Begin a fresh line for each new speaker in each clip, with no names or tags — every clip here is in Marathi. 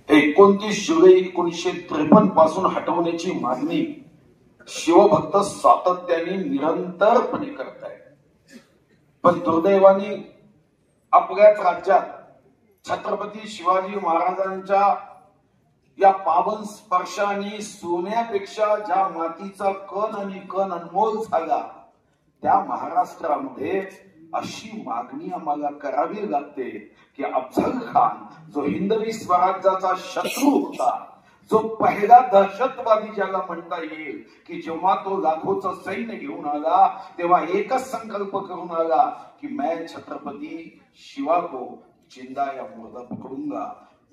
29 जुलै 1953 पासून हटवण्याची मागणी शिवभक्त सातत्याने निरंतरपणे करतायत। पण दुर्दैवाने आपल्याच राज्यात छत्रपती शिवाजी महाराजांच्या या पावन स्पर्शाने सोन्यापेक्षा ज्या मातीचा कण आणि कण अनमोल झाला, त्या महाराष्ट्रामध्ये अशी मागणी आम्हाला करावी लागते की अफजल खान जो हिंदवी स्वराज्याचा शत्रू होता, जो पहिला दहशतवादी ज्याला म्हणता येईल, की जेव्हा तो लाखोचं सैन्य घेऊन आला तेव्हा एकच संकल्प करून आला की मैं छत्रपती शिवा को जिंदा या मुर्दा पकडूंगा,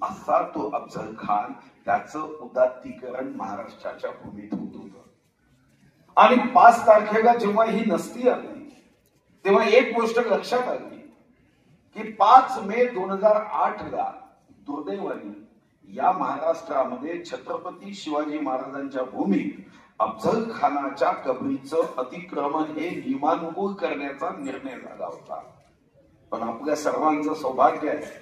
असा तो अफजल खान, त्याचं उदात्तीकरण महाराष्ट्राच्या भूमीत होत होतं। आणि 5 तारखेला जेव्हा ही नसती आली तेव्हा एक गोष्ट लक्षात आली की 5 मे 2008 ला दुर्दैवाने या महाराष्ट्रामध्ये छत्रपती शिवाजी महाराजांच्या भूमीत अफजल खानाच्या कबरीचं अतिक्रमण हे नियमानुकूल करण्याचा निर्णय झाला होता। पण आपल्या सर्वांचं सौभाग्य आहे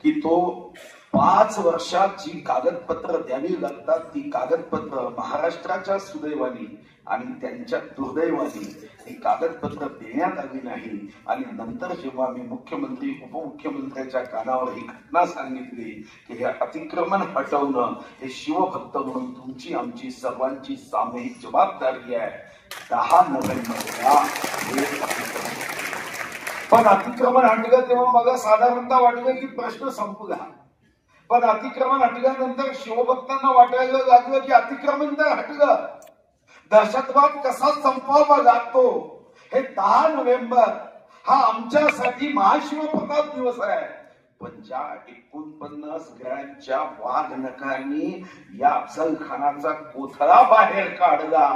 की तो 5 वर्षात जी कागदपत्र द्यावी लागतात ती कागदपत्र महाराष्ट्राच्या सुदैवाने आणि त्यांच्या दुर्दैवाने ही कागदपत्र देण्यात आली नाही। आणि नंतर जेव्हा मी मुख्यमंत्री उपमुख्यमंत्र्यांच्या कानावर ही घटना सांगितली की हे अतिक्रमण हटवणं हे शिवभक्त म्हणून तुमची आमची सर्वांची सामूहिक जबाबदारी आहे, 10 नोव्हेंबरला पण अतिक्रमण हटलं तेव्हा मला साधारणतः वाटलं की प्रश्न संपला। पण अतिक्रमण हटल्यानंतर शिवभक्तांना वाटायला लागलं की अतिक्रमण तर हटलं, दहशतवाद कसा संपवावा लागतो, हे 10 नोव्हेंबर हा आमच्यासाठी महाशिवप्रताप दिवस आहे। पण ज्या 49 ग्रॅमच्या वाघ नखांनी या अफजल खानाचा कोथळा बाहेर काढला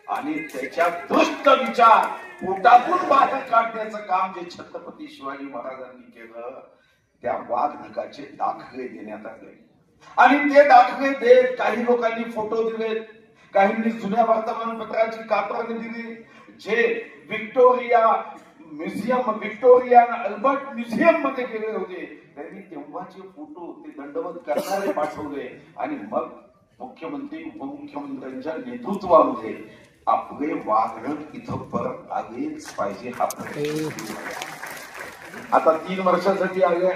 आणि त्याच्या दुष्ट विचार पोटातून बाहेर काढण्याचं काम जे छत्रपती शिवाजी महाराजांनी केलं, त्या वाघ नखाचे दाखले देण्यात आले। आणि ते दाखले देत काही लोकांनी फोटो दिलेत, काहींनी जुन्या वर्तमानपत्राची कात्रणे दिली, जे व्हिक्टोरिया अल्बर्ट म्युझियम मध्ये गेले होते त्यांनी तेव्हाचे फोटो ते दंडवत करणारे पाठवले। आणि मग मुख्यमंत्री उपमुख्यमंत्र्यांच्या नेतृत्वामध्ये आपले वाघनख इथं परत आलेच पाहिजे हा प्रयत्न आता 3 वर्षासाठी आले।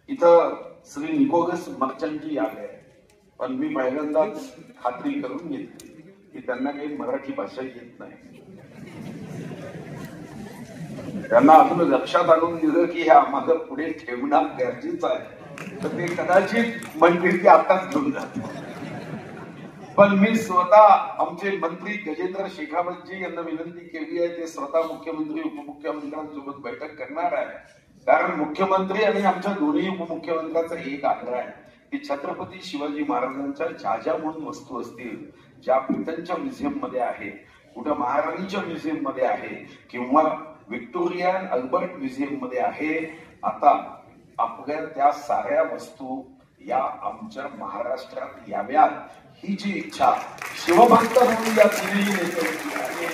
इथं श्री निकोलस मर्चंटी आले, पण मी पहिल्यांदाच खात्री करून घेतली की त्यांना काही मराठी भाषा येत नाही। त्यांना अजून लक्षात आणून दिलं की हे आम्हाला पुढे ठेवणं गरजेचं आहे, तर ते कदाचित म्हणतील की आताच घेऊन जातो। पण मी स्वतः आमचे मंत्री गजेंद्र शेखावतजी यांना विनंती केली आहे, ते स्वतः मुख्यमंत्री उपमुख्यमंत्र्यांसोबत बैठक करणार आहे। कारण मुख्यमंत्री आणि आमच्या दोन्ही उपमुख्यमंत्र्यांचा एक आग्रह आहे की छत्रपती शिवाजी महाराजांच्या ज्या ज्या म्हणून वस्तू असतील, ज्या ब्रिटनच्या म्युझियम मध्ये आहे, कुठं महाराणीच्या म्युझियम मध्ये आहे किंवा व्हिक्टोरियन अल्बर्ट म्युझियम मध्ये आहे, आता आपल्या त्या साऱ्या वस्तू या आमच्या महाराष्ट्रात याव्यात, ही जी इच्छा शिवभक्त म्हणून या तिन्ही नेत्यांची आहे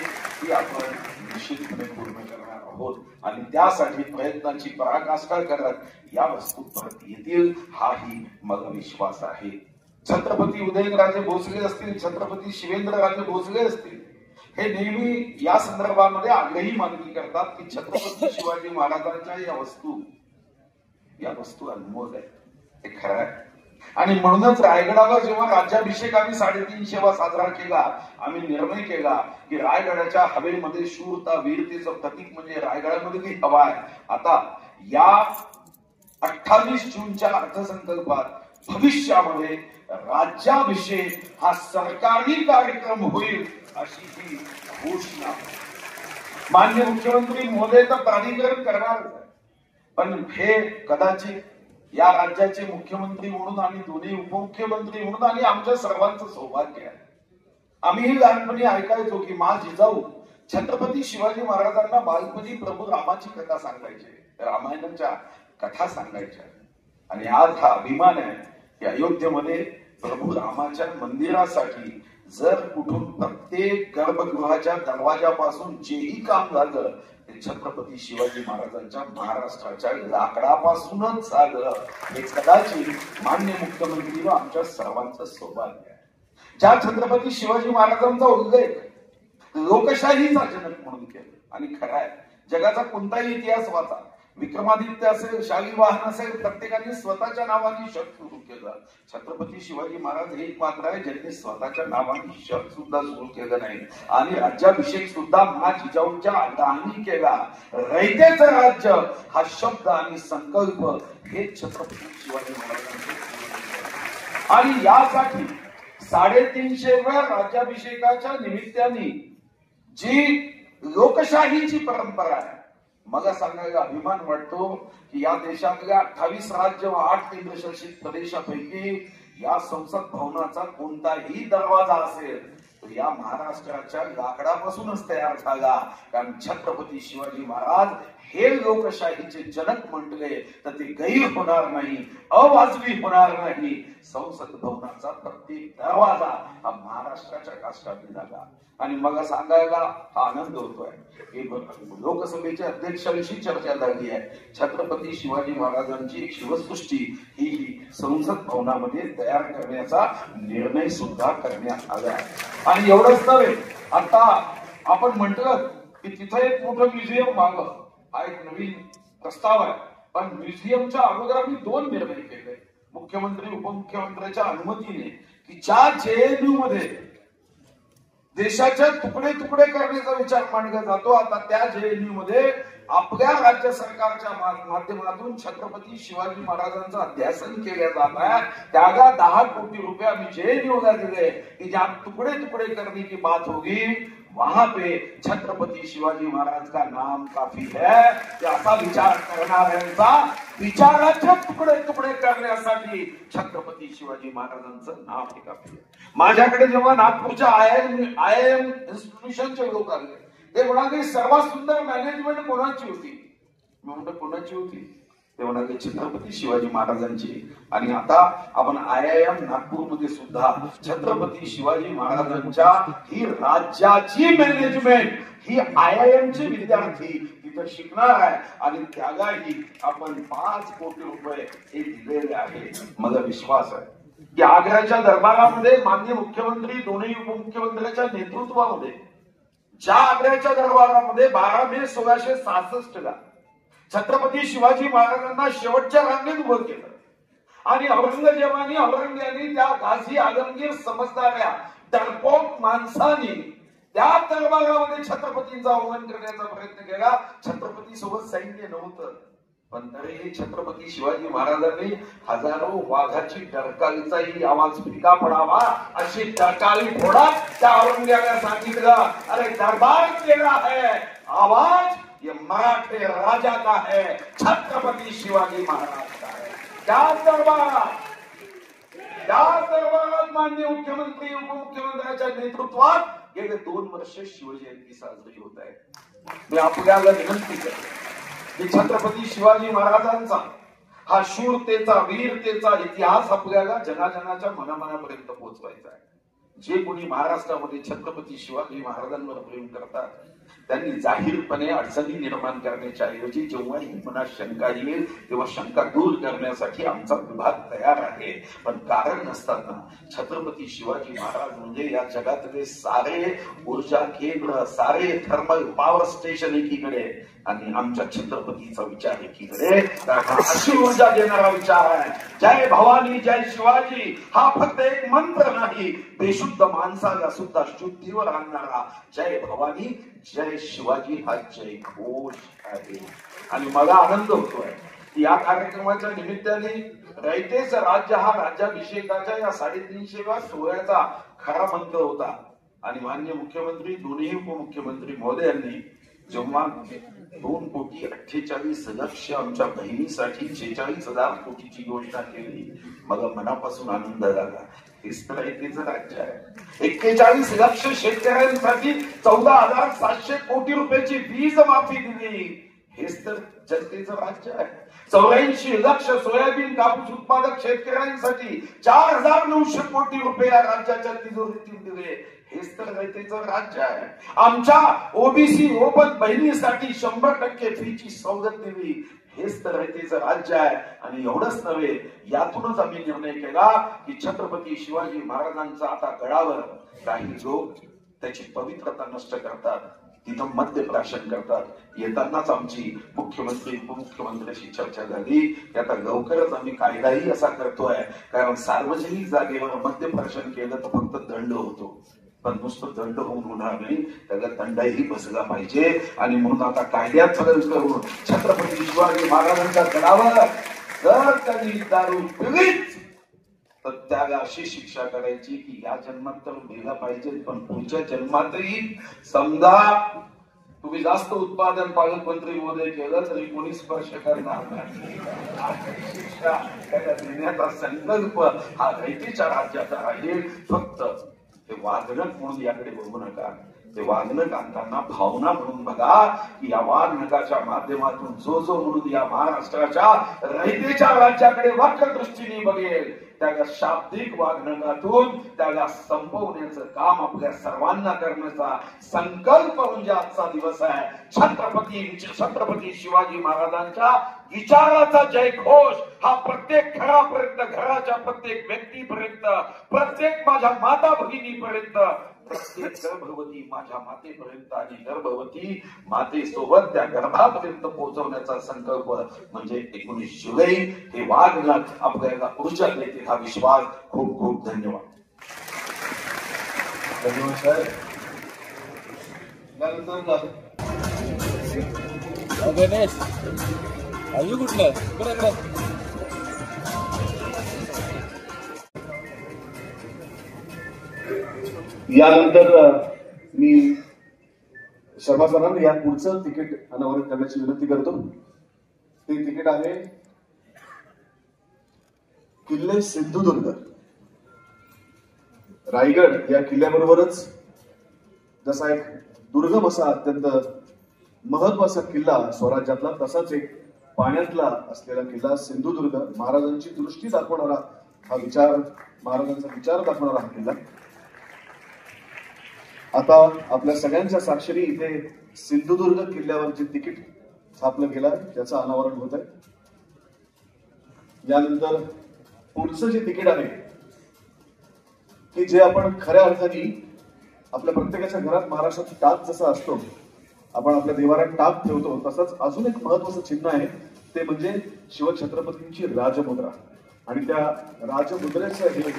ती आपण निश्चितपणे पूर्ण करणार आहोत। आणि त्यासाठी प्रयत्नाची पराकाष्ठा करत या वस्तू परत येतील हाही मला विश्वास आहे। छत्रपती उदयनराजे भोसले असतील, छत्रपती शिवेंद्रराजे भोसले असतील, हे नेहमी या संदर्भामध्ये आग्रही मागणी करतात की छत्रपती शिवाजी महाराजांच्या या वस्तू अनमोल आहेत, हे खरं आहे। आणि म्हणूनच रायगडाला जेव्हा राज्याभिषेक आम्ही 350वा साजरा केला, आम्ही निर्णय केला की रायगडाच्या हवेमध्ये शूरता वीरतेचं प्रतीक म्हणजे रायगडामध्ये ती हवा आहे। आता या 28 जूनच्या अर्थसंकल्पात भविष्यामध्ये राज्याभिषेक हा सरकारी कार्यक्रम होईल अशी ही घोषणा माननीय मुख्यमंत्री महोदय तर प्राधिकरण करणार, पण हे कदाचित या राज्याचे मुख्यमंत्री म्हणून आणि दोन्ही उपमुख्यमंत्री म्हणून आणि आमच्या सर्वांचं सौभाग्य आहे। आम्हीही लहानपणी ऐकायचो की मा जिजाऊ छत्रपती शिवाजी महाराजांना बालपणी प्रभू रामाची कथा सांगायचे, रामायणाच्या कथा सांगायच्या। आणि आज हा अभिमान आहे की अयोध्येमध्ये प्रभू रामाच्या मंदिरासाठी जर कुठून प्रत्येक गर्भगृहाच्या दरवाजापासून जेही काम झालं ते ते छत्रपती शिवाजी महाराजांच्या महाराष्ट्राच्या लाकडापासूनच झालं. हे कदाचित माननीय मुख्यमंत्री व आमच्या सर्वांचं सौभाग्य आहे. ज्या छत्रपती शिवाजी महाराजांचा उल्लेख लोकशाहीचा जनक म्हणून केला आणि खरं आहे जगाचा कोणताही इतिहास वाचा, विक्रमादित्य असेल, शालिवाहन असेल, प्रत्येकाने स्वतःच्या नावाने शक सुरू केलं. छत्रपती शिवाजी महाराज हे मात्र आहे ज्यांनी स्वतःच्या नावाने शक सुद्धा सुरू केलं नाही आणि राज्याभिषेक सुद्धा मा जिजाऊच्या आग्रहाने केला. रयतेचं राज्य हा शब्द आणि संकल्प हे छत्रपती शिवाजी महाराजांचे. आणि यासाठी 350व्या राज्याभिषेकाच्या निमित्ताने जी लोकशाहीची परंपरा आहे, मला सांगायला अभिमान वाटतो की या देशातल्या 28 राज्य व 8 केंद्रशासित प्रदेशापैकी या संसद भवनाचा कोणताही दरवाजा असेल तो या महाराष्ट्राच्या लाकडापासूनच तयार झाला. कारण छत्रपती शिवाजी महाराज हे लोकशाहीचे जनक म्हटले तर ते गैर होणार नाही, अवाजवी होणार नाही. संसद भवनाचा प्रत्येक दरवाजा हा महाराष्ट्राच्या काष्टाने झाला. आणि मला सांगायला हा आनंद होतोय की लोकसभेच्या अध्यक्षांशी चर्चा झाली आहे. छत्रपती शिवाजी महाराजांची शिवसृष्टी ही संसद भवनामध्ये तयार करण्याचा निर्णय सुद्धा करण्यात आला आहे. आणि एवढंच नव्हे, आता आपण म्हटलं की तिथं एक मोठं म्युझियम व्हावं हा एक नवीन प्रस्ताव आहे. पण म्युझियमच्या अगोदर आम्ही 2 निर्णय केले मुख्यमंत्री उपमुख्यमंत्र्यांच्या अनुमतीने की ज्या जेएनयू मध्ये देशाच्या तुकडे तुकडे करण्याचा विचार मांडला जातो, आता त्या जेएनयू मध्ये आपल्या राज्य सरकारच्या माध्यमातून छत्रपती शिवाजी महाराजांचं अध्यासन केलं जात आहे. त्याला 10 कोटी रुपये आम्ही जेएनयूला दिले की जहां टुकड़े टुकड़े करने की बात होगी वहां पे छत्रपती शिवाजी महाराज का नाम काफी है. असा विचार करणाऱ्यांचा विचाराचे तुकडे तुकडे करण्यासाठी छत्रपती शिवाजी महाराजांचं नाव हे काफी आहे. माझ्याकडे जेव्हा नागपूरच्या आयएम इन्स्टिट्यूशनचे लोक आले ते म्हणाले सर्वात सुंदर मॅनेजमेंट कोणाची होती. मी म्हणतो कोणाची होती, ते म्हणाले छत्रपती शिवाजी महाराजांची. आणि आता आपण IIM नागपूरमध्ये सुद्धा छत्रपती शिवाजी महाराजांच्या ही राज्याची मॅनेजमेंट ही IIM चे विद्यार्थी तिथं शिकणार आहे आणि त्यालाही आपण 5 कोटी रुपये हे दिलेले आहे. मला विश्वास आहे की आग्र्याच्या दरबारामध्ये माननीय मुख्यमंत्री दोन्ही उपमुख्यमंत्र्यांच्या नेतृत्वामध्ये ज्या आग्र्याच्या दरबारामध्ये 12 मे 1666 ला छत्रपती शिवाजी महाराजांना शेवटच्या रांगेत उभं केलं आणि औरंगजेबाने त्या गाझी आलमगीर समजणाऱ्या डरपोक माणसांनी त्या दरबारामध्ये छत्रपतींचा अवमान करण्याचा प्रयत्न केला. छत्रपती सोबत सैन्य नव्हतं पण तरीही छत्रपती शिवाजी महाराजांनी हजारो वाघाची डरकाळीचाही आवाज फिका पडावा अशी डरकाळी फोडत त्या औरंगजेबाला सांगितलं, अरे दरबार केला है आवाज ये मराठे राजा का है, छत्रपती शिवाजी महाराज का है. त्या दरबारात माननीय मुख्यमंत्री उपमुख्यमंत्र्यांच्या नेतृत्वात गेले 2 वर्ष शिवजयंती साजरी होत आहे. मी आपल्याला विनंती करतो की छत्रपती शिवाजी महाराजांचा हा शूरतेचा वीरतेचा इतिहास आपल्याला जनाजनाच्या मनामनापर्यंत पोहोचवायचा आहे. जे कोणी महाराष्ट्रामध्ये छत्रपती शिवाजी महाराजांवर प्रेम करतात त्यांनी जाहीरपणे अडचणी निर्माण करण्याच्या ऐवजी जेव्हाही मनात शंका येईल तेव्हा शंका दूर करण्यासाठी आमचा विभाग तयार आहे. पण कारण नसताना छत्रपती शिवाजी महाराज म्हणजे या जगातले सारे ऊर्जा केंद्र, सारे थर्मल पॉवर स्टेशन एकीकडे आणि आमच्या छत्रपतीचा विचार एकीकडे. अशी ऊर्जा देणारा विचार आहे. जय भवानी जय शिवाजी हा फक्त एक मंत्र नाही, बेशुद्ध माणसाला सुद्धा शुद्धीवर आणणारा जय भवानी जय शिवाजी हा जय घोष आहे. आणि मला आनंद होतोय की या कार्यक्रमाच्या निमित्ताने रयतेचं राज्य हा राज्याभिषेकाच्या या 350व्या सोहळ्याचा खरा मंत्र होता. आणि माननीय मुख्यमंत्री दोन्ही उपमुख्यमंत्री महोदयांनी जेव्हा 2,48,00,000 आमच्या बहिणीसाठी 46,000 कोटीची योजना केली मला मनापासून आनंद झाला. हेच तर रयतेचं राज्य आहे. 41,00,000 शेतकऱ्यांसाठी 14,700 कोटी रुपयाची वीज माफी दिली. हेच तर जनतेचं राज्य आहे. 84,00,000 सोयाबीन कापूस उत्पादक शेतकऱ्यांसाठी 4,900 कोटी रुपये या राज्याच्या तिजोरीतील दिले. हेच तर रयतेचं राज्य आहे. आमच्या ओबीसी ओपन बहिणीसाठी 100% फीची सवलत दिली, हेच तर रयतेचं राज्य आहे. आणि एवढंच नव्हे, यातूनच आम्ही निर्णय केला की छत्रपती शिवाजी महाराजांचा आता गडावर काही लोक त्याची पवित्रता नष्ट करतात, तिथं मद्यप्राशन करतात. येतानाच आमची मुख्यमंत्री उपमुख्यमंत्र्यांशी चर्चा झाली की आता लवकरच आम्ही कायदाही असा करतोय, कारण सार्वजनिक जागेवर मद्यप्राशन केलं तर फक्त दंड होतो, पण नुसतं दंड होऊन होणार नाही, त्याला दंडही बसला पाहिजे. आणि म्हणून आता कायद्यात बदल करून छत्रपती शिवाजी महाराजांच्या गडावर जर त्यांनी दारू पिलीच तर त्याला अशी शिक्षा करायची की या जन्मात तर मेला पाहिजे, पण पुढच्या जन्मातही समजा तुम्ही जास्त उत्पादन पालकमंत्री महोदय केलं तरी कोणी स्पर्श करणार नाही. शिक्षा त्याला देण्याचा संकल्प हा रयतेच्या राज्याचा आहे. फक्त ते वाघनक म्हणून याकडे बघू नका, ते वाघनक आणताना भावना म्हणून बघा की या वाघनकाच्या माध्यमातून जो जो म्हणून या महाराष्ट्राच्या रयतेच्या राज्याकडे वाक्य दृष्टीने बघेल, त्याला शाब्दिक वाघनकातून त्याला संपवण्याचं काम आपल्या सर्वांना करण्याचा संकल्प म्हणजे आजचा दिवस आहे. छत्रपती शिवाजी महाराजांच्या विचाराचा जयघोष हा प्रत्येक घरापर्यंत, घराच्या प्रत्येक व्यक्तीपर्यंत, प्रत्येक माझ्या माता भगिनीपर्यंत, प्रत्येक गर्भवती माझ्या मातेपर्यंत आणि गर्भवती मातेसोबत त्या गर्भापर्यंत पोहोचवण्याचा संकल्प म्हणजे 19 जुलै हे वाघनक आपल्याला ऊर्जा देते, हा विश्वास. खूप खूप धन्यवाद.
धन्यवाद साहेब. त्यानंतर गणेश आयु कुठलं कडे यानंतर मी शर्मा सरांना या पुढचं तिकीट अनावरण करण्याची विनंती करतो. ते तिकीट आहे किल्ले सिंधुदुर्ग. रायगड या किल्ल्याबरोबरच जसा एक दुर्गम असा अत्यंत महत्वाचा किल्ला स्वराज्यातला, तसाच एक पाण्यातला असलेला किल्ला सिंधुदुर्ग, महाराजांची दृष्टी दाखवणारा हा विचार, महाराजांचा विचार दाखवणारा हा किल्ला. आता आपल्या सगळ्यांच्या साक्षरी इथे सिंधुदुर्ग किल्ल्यावर जे तिकीट छापलं गेलं त्याचं अनावरण होत आहे. यानंतर पुढचं जे तिकीट आहे की जे आपण खऱ्या अर्थाने आपल्या प्रत्येकाच्या घरात महाराष्ट्रात टाक जसा असतो, आपण आपल्या देवाऱ्यात टाक ठेवतो, तसंच अजून एक महत्वाचं चिन्ह आहे, ते म्हणजे शिवछत्रपतींची राजमुद्रा. आणि त्या राजमुद्रेचं हे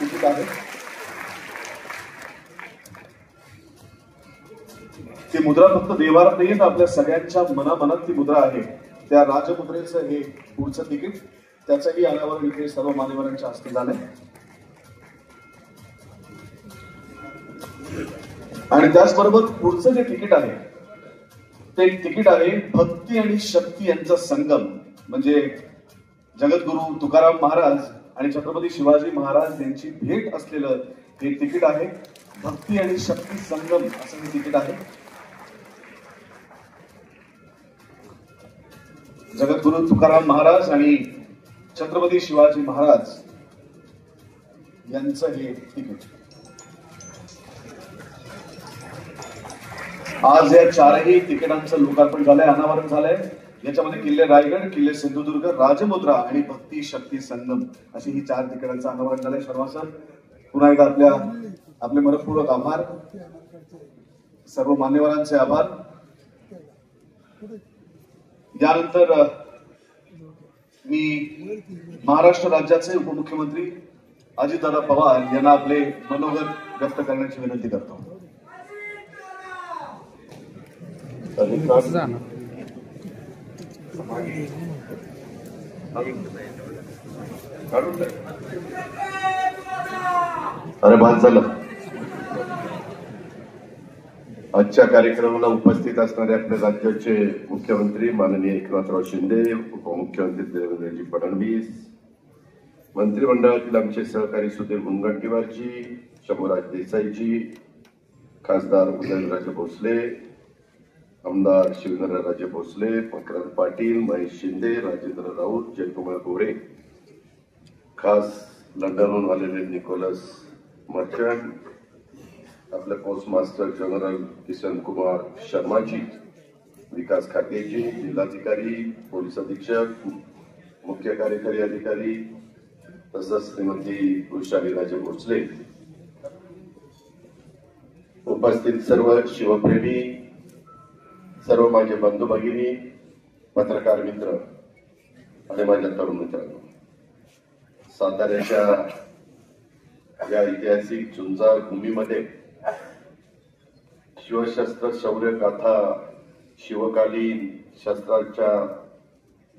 तिकीट आहे. ती मुद्रा फक्त देवारात नाही, तर आपल्या सगळ्यांच्या मनामनात ती मुद्रा आहे. त्या राजमुद्रेचं हे पुढचं तिकीट, त्याचंही अनावरण इथे सर्व मान्यवरांच्या हस्ते झालंय. आणि त्याचबरोबर पुढचं जे तिकीट आहे ते तिकीट आहे भक्ती आणि शक्ती यांचा संगम. म्हणजे जगद्गुरु तुकाराम महाराज आणि छत्रपती शिवाजी महाराज यांची भेट असलेलं हे तिकीट आहे. भक्ती आणि शक्ती संगम असं हे तिकीट आहे. जगद्गुरु तुकाराम महाराज आणि छत्रपती शिवाजी महाराज यांचं हे तिकीट. आज या चारही तिकिटांचं लोकार्पण झालंय, अनावरण झालंय. याच्यामध्ये किल्ले रायगड, किल्ले सिंधुदुर्ग, राजमुद्रा आणि भक्ती शक्ती संगम अशी ही 4 तिकिटांचं अनावरण झालंय. शर्मा सर, पुन्हा एकदा आपले मनपूर्वक आभार. सर्व मान्यवरांचे आभार. यानंतर मी महाराष्ट्र राज्याचे उपमुख्यमंत्री अजितदादा पवार यांना आपले मनोगत व्यक्त करण्याची विनंती करतो.
अरे बाद झालं. आजच्या कार्यक्रमाला उपस्थित असणारे आपल्या राज्याचे मुख्यमंत्री माननीय एकनाथराव शिंदे, उपमुख्यमंत्री देवेंद्रजी फडणवीस, मंत्रिमंडळातील आमचे सहकारी सुधीर मुनगंटीवारजी, शंभूराज देसाईजी, खासदार उदयनराजे भोसले, आमदार शिवेंद्रराजे भोसले, मकरंद पाटील, महेश शिंदे, राजेंद्र राऊत, जयकुमार गोरे, खास लंडनहून आलेले निकोलस मर्चंट आपले post master general Kishan Kumar Sharma ji, Vikas खातेजी, जिल्हाधिकारी, पोलीस अधीक्षक, मुख्य कार्यकारी अधिकारी तसंच श्रीमती वृषाली राजे भोसले, उपस्थित सर्व शिवप्रेमी, सर्व माझे बंधू भगिनी, पत्रकार मित्र आणि माझ्या तरुण मित्रांनो, साताऱ्याच्या या ऐतिहासिक झुंजार भूमीमध्ये शिवशस्त्र शौर्य गाथा शिवकालीन शस्त्रांच्या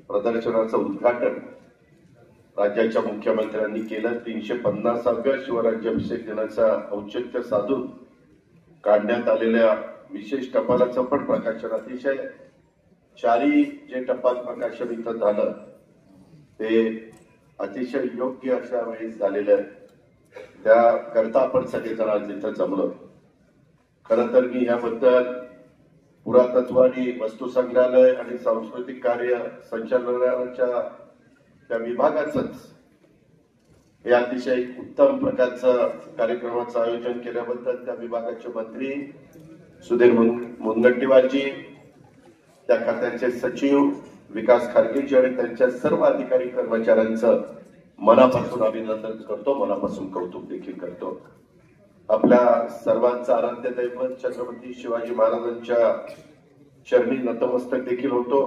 प्रदर्शनाचं उद्घाटन राज्याच्या मुख्यमंत्र्यांनी केलं. 350व्या शिवराज्याभिषेक दिनाचा औचित्य साधून काढण्यात आलेल्या विशेष टपालाचं पण प्रकाशन अतिशय चारी जे टपाल प्रकाशन इथं झालं ते अतिशय योग्य अशा वेळी झालेलं आहे. त्याकरता आपण सगळेजण आज इथं जमलो. खरं तर मी याबद्दल पुरातत्व आणि वस्तू संग्रहालय आणि सांस्कृतिक कार्य संचालनालयाच्या त्या विभागाचंच हे अतिशय उत्तम प्रकारचं कार्यक्रमाचं आयोजन केल्याबद्दल त्या विभागाचे मंत्री सुधीर मुनगंटीवारजी, त्या खात्याचे सचिव विकास खारगेजी आणि त्यांच्या सर्व अधिकारी कर्मचाऱ्यांचं मनापासून अभिनंदन करतो, मनापासून कौतुक देखील करतो. आपल्या सर्वांचं आराध्य दैवत छत्रपती शिवाजी महाराजांच्या चरणी नतमस्तक देखील होतो.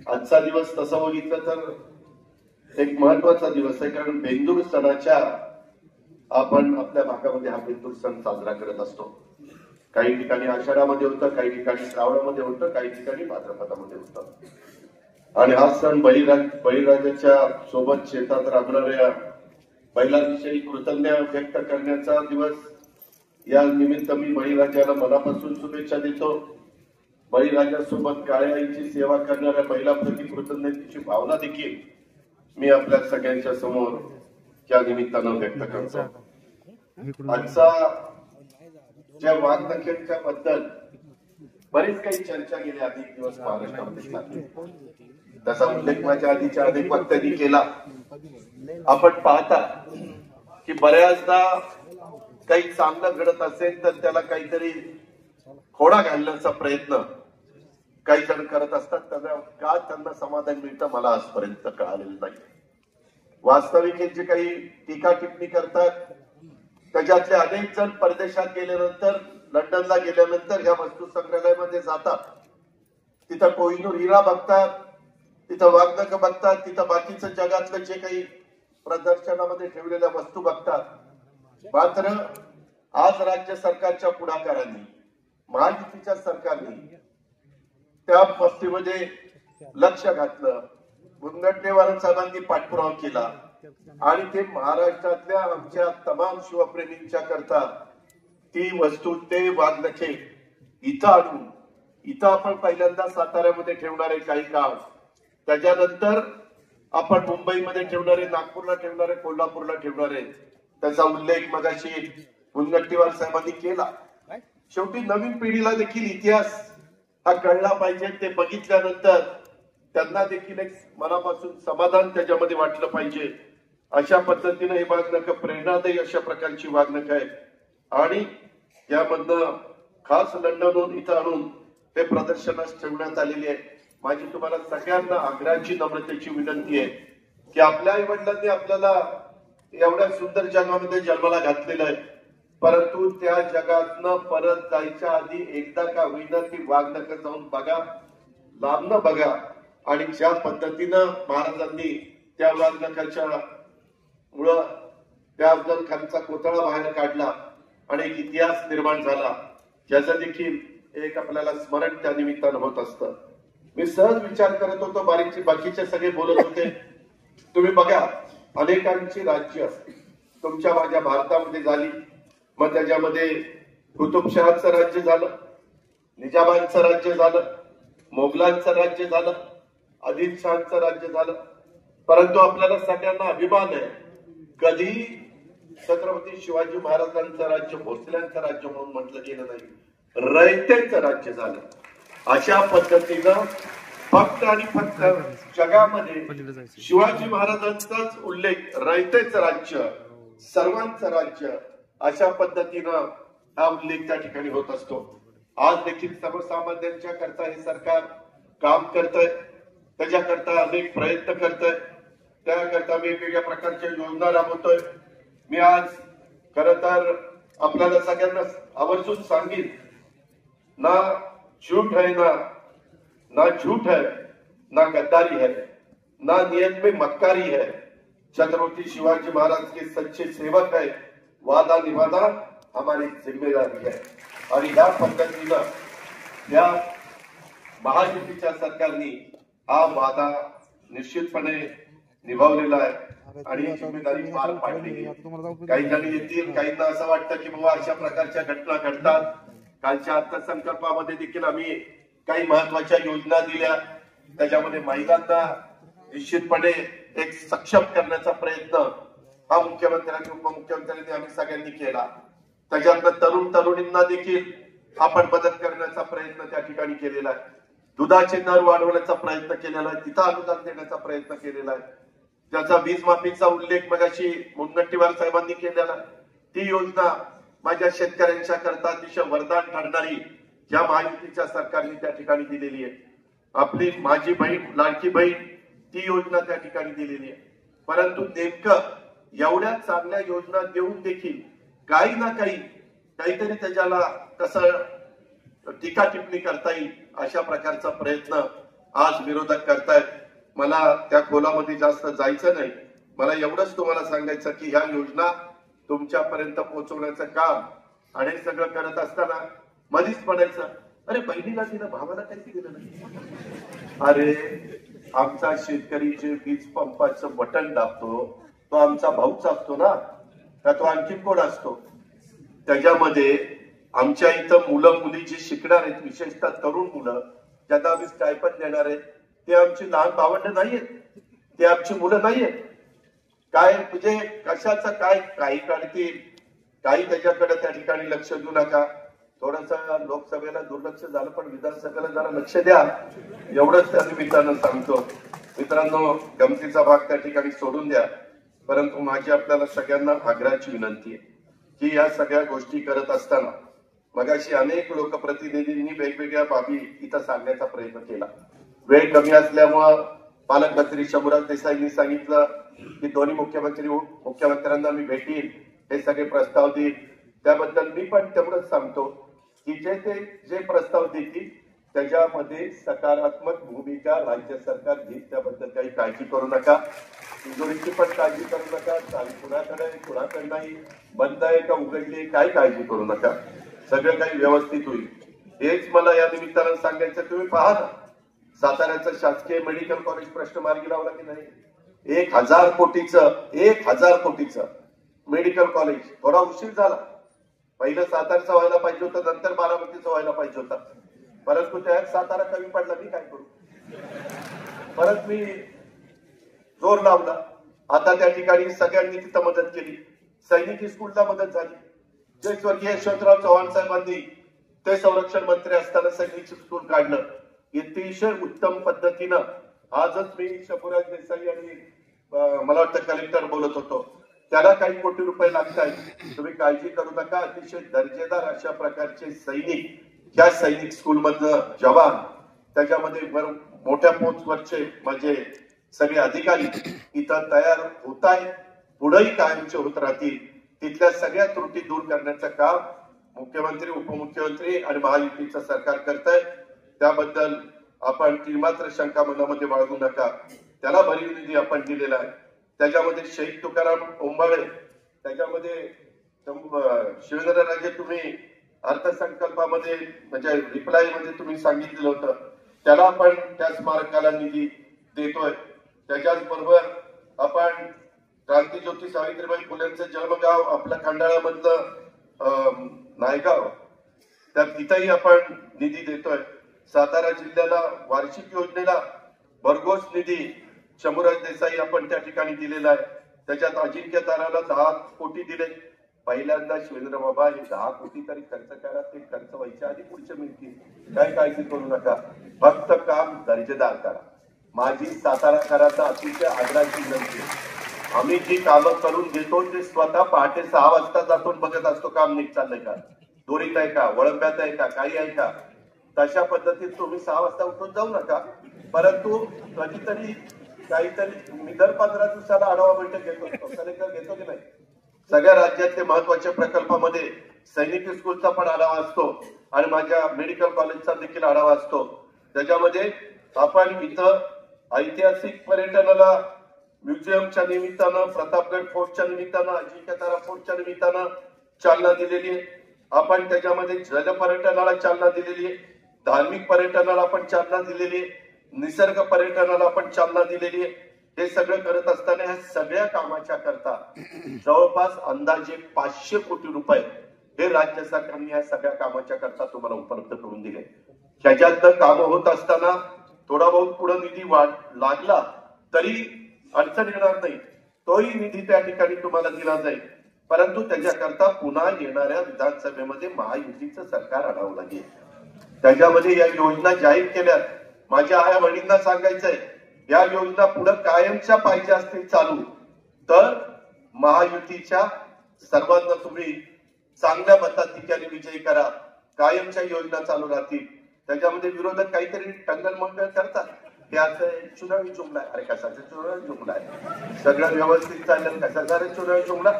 आजचा दिवस तसं बघितलं तर एक महत्वाचा दिवस आहे, कारण बेंदूर सणाच्या आपण आपल्या भागामध्ये हा बेंदूर सण साजरा करत असतो. काही ठिकाणी आषाढामध्ये होतं, काही ठिकाणी श्रावणामध्ये होतं, काही ठिकाणी भाद्रपदामध्ये होतं. आणि हा सण बळीराजाच्या सोबत शेतात राबणाऱ्या बैलांविषयी कृतज्ञ व्यक्त करण्याचा दिवस. या निमित्त मी बळीराजाला मनापासून शुभेच्छा देतो. बळीराजासोबत काळ्या आईची सेवा करणाऱ्या बैलाप्रती कृतज्ञतेची भावना देखील मी आपल्या सगळ्यांच्या समोर या निमित्तानं व्यक्त करतो. आजचा ज्या वाघनखेडच्या बद्दल बरीच काही चर्चा गेल्या अनेक दिवस महाराष्ट्रामध्ये झाली. तसा उल्लेख माझ्या आधीच्या अनेक वक्त्यांनी केला. आपण पाहता की बऱ्याचदा काही चांगलं घडत असेल तर त्याला काहीतरी खोडा घालण्याचा प्रयत्न काही जण करत असतात. का त्यांना समाधान मिळतं मला आजपर्यंत कळालेलं नाही. वास्तविक जे काही टीका टिप्पणी करतात त्याच्यातले अनेक जण परदेशात गेल्यानंतर, लंडनला गेल्यानंतर ह्या वस्तू संग्रहालयामध्ये जातात. तिथं कोहिनूर हिरा बघतात, तिथं वाघनख बघतात, तिथं बाकीचं जगातलं जे काही प्रदर्शनामध्ये ठेवलेल्या वस्तू बघतात. मात्र आज राज्य सरकारच्या पुढाकारांनी, महायुतीच्या सरकारने त्या वस्तीमध्ये लक्ष घातलं. मुनगंटीवार साहेबांनी पाठपुरावा केला आणि ते महाराष्ट्रातल्या आमच्या तमाम शिवप्रेमींच्या करता ती वस्तू, ते वाघनखे इथं आणून इथं आपण पहिल्यांदा साताऱ्यामध्ये ठेवणारे काही काळ, त्याच्यानंतर आपण मुंबईमध्ये ठेवणारे, नागपूरला ठेवणारे, कोल्हापूरला ठेवणारे, त्याचा उल्लेख मगाशी मुनगंटीवार साहेबांनी केला. शेवटी नवीन पिढीला देखील इतिहास हा कळला पाहिजे. ते बघितल्यानंतर त्यांना देखील एक मनापासून समाधान त्याच्यामध्ये वाटलं पाहिजे. अशा पद्धतीने हे वाघनख प्रेरणादायी अशा प्रकारची वाघनख आहे आणि यामधनं खास लंडनहून इथं आणून ते प्रदर्शनास ठेवण्यात आलेली आहे. माझी तुम्हाला सगळ्यांना आग्रहाची, नम्रतेची विनंती आहे की आपल्या आई वडिलांनी आपल्याला एवढ्या सुंदर जगामध्ये जन्माला घातलेलं आहे, परंतु त्या जगातनं परत जायच्या आधी एकदा का होईना ती वाघनख जाऊन बघा, लांबनं बघा. आणि ज्या पद्धतीनं महाराजांनी त्या वाघनखाच्या मुळे त्या अफजल खानचा कोथळा बाहेर काढला आणि एक इतिहास निर्माण झाला, ज्याचं देखील एक आपल्याला स्मरण त्या निमित्तानं होत असतं. मी सहज विचार करत होतो, बाकीचे सगळे बोलत होते. तुम्ही बघा, अनेकांची राज्य तुमच्या माझ्या भारतामध्ये झाली. मग त्याच्यामध्ये कुतुबशहाचं राज्य झालं, निजामांचं राज्य झालं, मोगलांचं राज्य झालं, आदिलशहाचं राज्य झालं. परंतु आपल्याला सगळ्यांना अभिमान आहे, कधी छत्रपती शिवाजी महाराजांचं राज्य भोसल्यांचं राज्य म्हणून म्हटलं गेलं नाही, रयतेचं राज्य झालं. अशा पद्धतीनं फक्त आणि फक्त जगामध्ये शिवाजी महाराजांचाच उल्लेख, रयतेचं राज्य सर्वांचं राज्य अशा पद्धतीनं हा उल्लेख त्या ठिकाणी होत असतो. आज देखील सर्वसामान्यांच्या करता हे सरकार काम करतंय, त्याच्याकरता अनेक प्रयत्न करतंय, त्याकरता वेगवेगळ्या प्रकारच्या योजना राबवतोय. मी आज खरं तर आपल्याला सगळ्यांना आवर्जून सांगेन, ना झूठ है ना झूठ है, ना गद्दारी है, ना नियत में मक्कारी है. छत्रपति शिवाजी महाराज के सच्चे सेवक है. वादा निभाना हमारी जिम्मेदारी है. आणि या पद्धतीनं या महायुतीच्या सरकारने हा वादा निश्चितपणे निभावलेला आहे आणि जिम्मेदारी पार पाडली. काही जण येतील, काहींना असं वाटतं की बाबा अशा प्रकारच्या घटना घडतात. कालच्या अर्थसंकल्पामध्ये देखील आम्ही काही महत्वाच्या योजना दिल्या. त्याच्यामध्ये महिलांना निश्चितपणे एक सक्षम करण्याचा प्रयत्न हा मुख्यमंत्र्यांनी उपमुख्यमंत्र्यांनी आम्ही सगळ्यांनी केला. त्याच्यातनं तरुण तरुणींना देखील आपण मदत करण्याचा प्रयत्न त्या ठिकाणी केलेला आहे. दुधाचे दर वाढवण्याचा प्रयत्न केलेला आहे, तिथं अनुदान देण्याचा प्रयत्न केलेला आहे. त्याचा वीज माफीचा उल्लेख मगाशी मुनगंटीवार साहेबांनी केलेला आहे. ती योजना माझ्या शेतकऱ्यांच्या करता अतिशय वरदान ठरणारी या महायुतीच्या सरकारने त्या ठिकाणी दिलेली आहे. आपली माझी बहीण लाडकी बहीण ती योजना त्या ठिकाणी दिलेली आहे. परंतु नेमकं एवढ्या चांगल्या योजना देऊन देखील काही ना काहीतरी त्याच्याला कसं टीका टिप्पणी करता येईल अशा प्रकारचा प्रयत्न आज विरोधक करतायत. मला त्या खोलामध्ये जास्त जायचं नाही. मला एवढंच तुम्हाला सांगायचं की ह्या योजना तुमच्यापर्यंत पोहोचवण्याचं काम आणि सगळं करत असताना मधीच पडायचं, अरे बहिणीला दिलं, भावाला काही दिलं नाही. अरे आमचा शेतकरी जे वीज पंपाचं बटन दाबतो तो आमचा भाऊच असतो ना, का तो आणखी कोण असतो? त्याच्यामध्ये आमच्या इथं मुलं मुली जे शिकणार आहेत, विशेषतः तरुण मुलं ज्यांना आम्ही स्टायपंड देणार आहे, ते आमची लहान भावंड नाहीयेत, ते आमची मुलं नाहीयेत. काय म्हणजे कशाचं काय काही काढतील, काही त्याच्याकडे त्या ठिकाणी लक्ष देऊ नका. थोडस लोकसभेला दुर्लक्ष झालं, पण विधानसभेला जरा लक्ष द्या, एवढंच त्या निमित्तानं सांगतो. मित्रांनो, गमतीचा भाग त्या ठिकाणी सोडून द्या. परंतु माझी आपल्याला सगळ्यांना आग्रहाची विनंती आहे की या सगळ्या गोष्टी करत असताना मगाशी अनेक लोकप्रतिनिधींनी वेगवेगळ्या बाबी इथं सांगण्याचा प्रयत्न केला. वेळ कमी असल्यामुळं पालकमंत्री शंभूराज देसाईंनी सांगितलं की दोन्ही मुख्यमंत्र्यांना मी भेटीन, हे सगळे प्रस्ताव देईल. त्याबद्दल मी पण तेवढंच सांगतो की जे प्रस्ताव देतील त्याच्यामध्ये सकारात्मक भूमिका राज्य सरकार घेईल. त्याबद्दल काही काळजी करू नका. तिजोरीची पण काळजी करू नका. कुणाकडे नाही, बंद आहे का उघडली, काही काळजी करू नका. सगळं काही व्यवस्थित होईल. हेच मला या निमित्तानं सांगायचं. तुम्ही पहा ना, साताऱ्याचं शासकीय मेडिकल कॉलेज प्रश्न मार्गी लावला की नाही? 1000 कोटीचं मेडिकल कॉलेज. थोडा उशीर झाला. पहिलं सातारचं व्हायला पाहिजे होतं, नंतर बारामतीचं व्हायला पाहिजे होतं. परंतु त्यात सातारा कमी पडला. मी काय करू? परत मी जोर लावला. आता त्या ठिकाणी सगळ्यांनी तिथं मदत केली. सैनिकी स्कूलला मदत झाली. जे स्वर्गीय यशवंतराव चव्हाण साहेबांनी ते संरक्षण मंत्री असताना सैनिकी स्कूल काढलं. अतिशय उत्तम पद्धतीनं आजच मी शंभूराज देसाई आणि मला वाटतं कलेक्टर बोलत होतो, त्याला काही कोटी रुपये लागतात. तुम्ही काळजी करू नका. अतिशय दर्जेदार अशा प्रकारचे सैनिक, या सैनिक स्कूल मधलं जवान, त्याच्यामध्ये मोठ्या पोस्टवरचे म्हणजे सगळे अधिकारी इथं तयार होत आहेत. पुढेही कायमचे होत राहतील. तिथल्या सगळ्या त्रुटी दूर करण्याचं काम मुख्यमंत्री, उपमुख्यमंत्री आणि महायुतीचं सरकार करत आहे. त्याबद्दल आपण ती मात्र शंका मनामध्ये बाळगू नका. त्याला भरीव निधी आपण दिलेला आहे. त्याच्यामध्ये शहीद तुकाराम ओंबाळे, त्याच्यामध्ये शिवेंद्रराजे तुम्ही अर्थसंकल्पामध्ये म्हणजे रिप्लाय मध्ये तुम्ही सांगितलेलं होतं, त्याला आपण त्या स्मारकाला निधी देतोय. त्याच्याच बरोबर आपण क्रांतीज्योती सावित्रीबाई फुलेंचं जन्मगाव आपल्या खंडाळ्यामधलं नायगाव, त्या तिथंही आपण निधी देतोय. सातारा जिल्ह्याला वार्षिक योजनेला भरघोस निधी शंभूराज देसाई आपण त्या ठिकाणी दिलेला आहे. त्याच्यात अजिंक्य ताराला 10 कोटी दिले. पहिल्यांदा शिवेंद्र बाबा हे 10 कोटी तरी खर्च करा. ते खर्च व्हायच्या आधी पुढचे मिळतील. काय काळजी करू नका. फक्त काम दर्जेदार करा. माझी साताराकरांचा अतिशय आग्रहाची विनंती. आम्ही जी कामं करून घेतो ते स्वतः पहाटे 6 वाजता जातो बघत असतो काम नीट चाललंय का, दोरीत आहे का, वळंब्यात आहे का, काही आहे का. तशा पद्धतीत तुम्ही 6 वाजता उठून जाऊ नका, परंतु कधीतरी काहीतरी मी दर 15 दिवसाला आढावा बैठक घेतो. कलेक्टर घेतो की नाही. सगळ्या राज्यातले महत्वाच्या प्रकल्पामध्ये सैनिक स्कूलचा पण आढावा असतो आणि माझ्या मेडिकल कॉलेजचा देखील आढावा असतो. त्याच्यामध्ये आपण इथं ऐतिहासिक पर्यटनाला म्युझियमच्या निमित्तानं, प्रतापगड फोर्टच्या निमित्तानं, अजिंक्यतारा फोर्टच्या निमित्तानं चालना दिलेली आहे. आपण त्याच्यामध्ये जल पर्यटनाला चालना दिलेली आहे, धार्मिक पर्यटनाला आपण चालना दिलेली आहे, निसर्ग पर्यटनाला आपण चालना दिलेली आहे. हे सगळं करत असताना ह्या सगळ्या कामाच्या करता जवळपास अंदाजे 500 कोटी रुपये हे राज्य सरकारने या सगळ्या कामाच्या करता तुम्हाला उपलब्ध करून दिले. ह्याच्यातनं काम होत असताना थोडा बहुत पुढे निधी लागला तरी अडचण येणार नाही, तोही निधी त्या ठिकाणी तुम्हाला दिला जाईल. परंतु त्याच्याकरता पुन्हा येणाऱ्या विधानसभेमध्ये महायुतीचं सरकार आणावं लागेल. त्याच्यामध्ये या योजना जाहीर केल्यात. माझ्या आया वडींना सांगायचंय, या योजना पुढे कायमच्या पाहिजे असतील चालू तर महायुतीच्या सर्वांना तुम्ही चांगल्या मताधिक्याने विजयी करा. कायमच्या योजना चालू राहतील. त्याच्यामध्ये विरोधक काहीतरी टंगल मंगल करतात, ते असं चुनावी जुमला आहे. अरे कशाचा चुनावी जुमला आहे, सगळं व्यवस्थित चाललं, कशाचा रे चुनावी जुमला.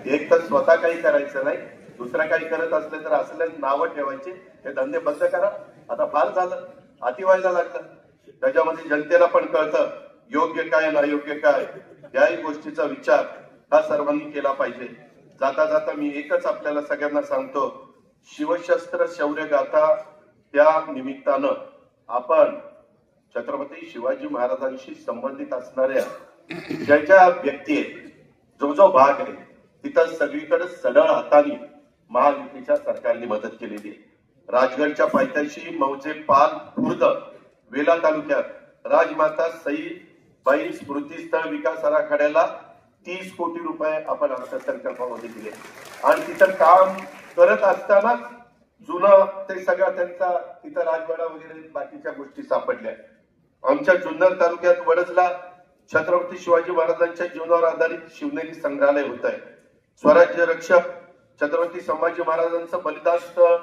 एक तर स्वतः काही करायचं नाही, दुसरा काही करत असले तर असले नावं ठेवायचे. हे धंदे बंद करा. आता फार झालं, अति व्हायला लागलं. त्याच्यामध्ये जनतेला पण कळतं योग्य काय आणि अयोग्य काय. याही गोष्टीचा विचार हा सर्वांनी केला पाहिजे. जाता जाता मी एकच आपल्याला सगळ्यांना सांगतो, शिवशस्त्र शौर्य गाथा त्या निमित्तानं आपण छत्रपती शिवाजी महाराजांशी संबंधित असणाऱ्या ज्या ज्या व्यक्ती आहेत, जो जो भाग आहे, तिथं सगळीकडे सढळ हाताने महायुतीच्या सरकारने मदत केलेली आहे. राजगडच्या पायथ्याशी मौजे पाल खुर्द वेला तालुक्यात राजमाता सईबाई स्मृतीस्थळ विकास आराखड्याला 30 कोटी रुपये आपण अर्थसंकल्पामध्ये दिले आणि तिथं काम करत असतानाच जुनं ते सगळं त्यांचा तिथं राजवाडा वगैरे बाकीच्या गोष्टी सापडल्या. आमच्या जुन्नर तालुक्यात वडजला छत्रपती शिवाजी महाराजांच्या जीवनावर आधारित शिवनेरी संग्रहालय होत आहे. स्वराज्य रक्षक छत्रपती संभाजी महाराजांचं बलिदान स्थळ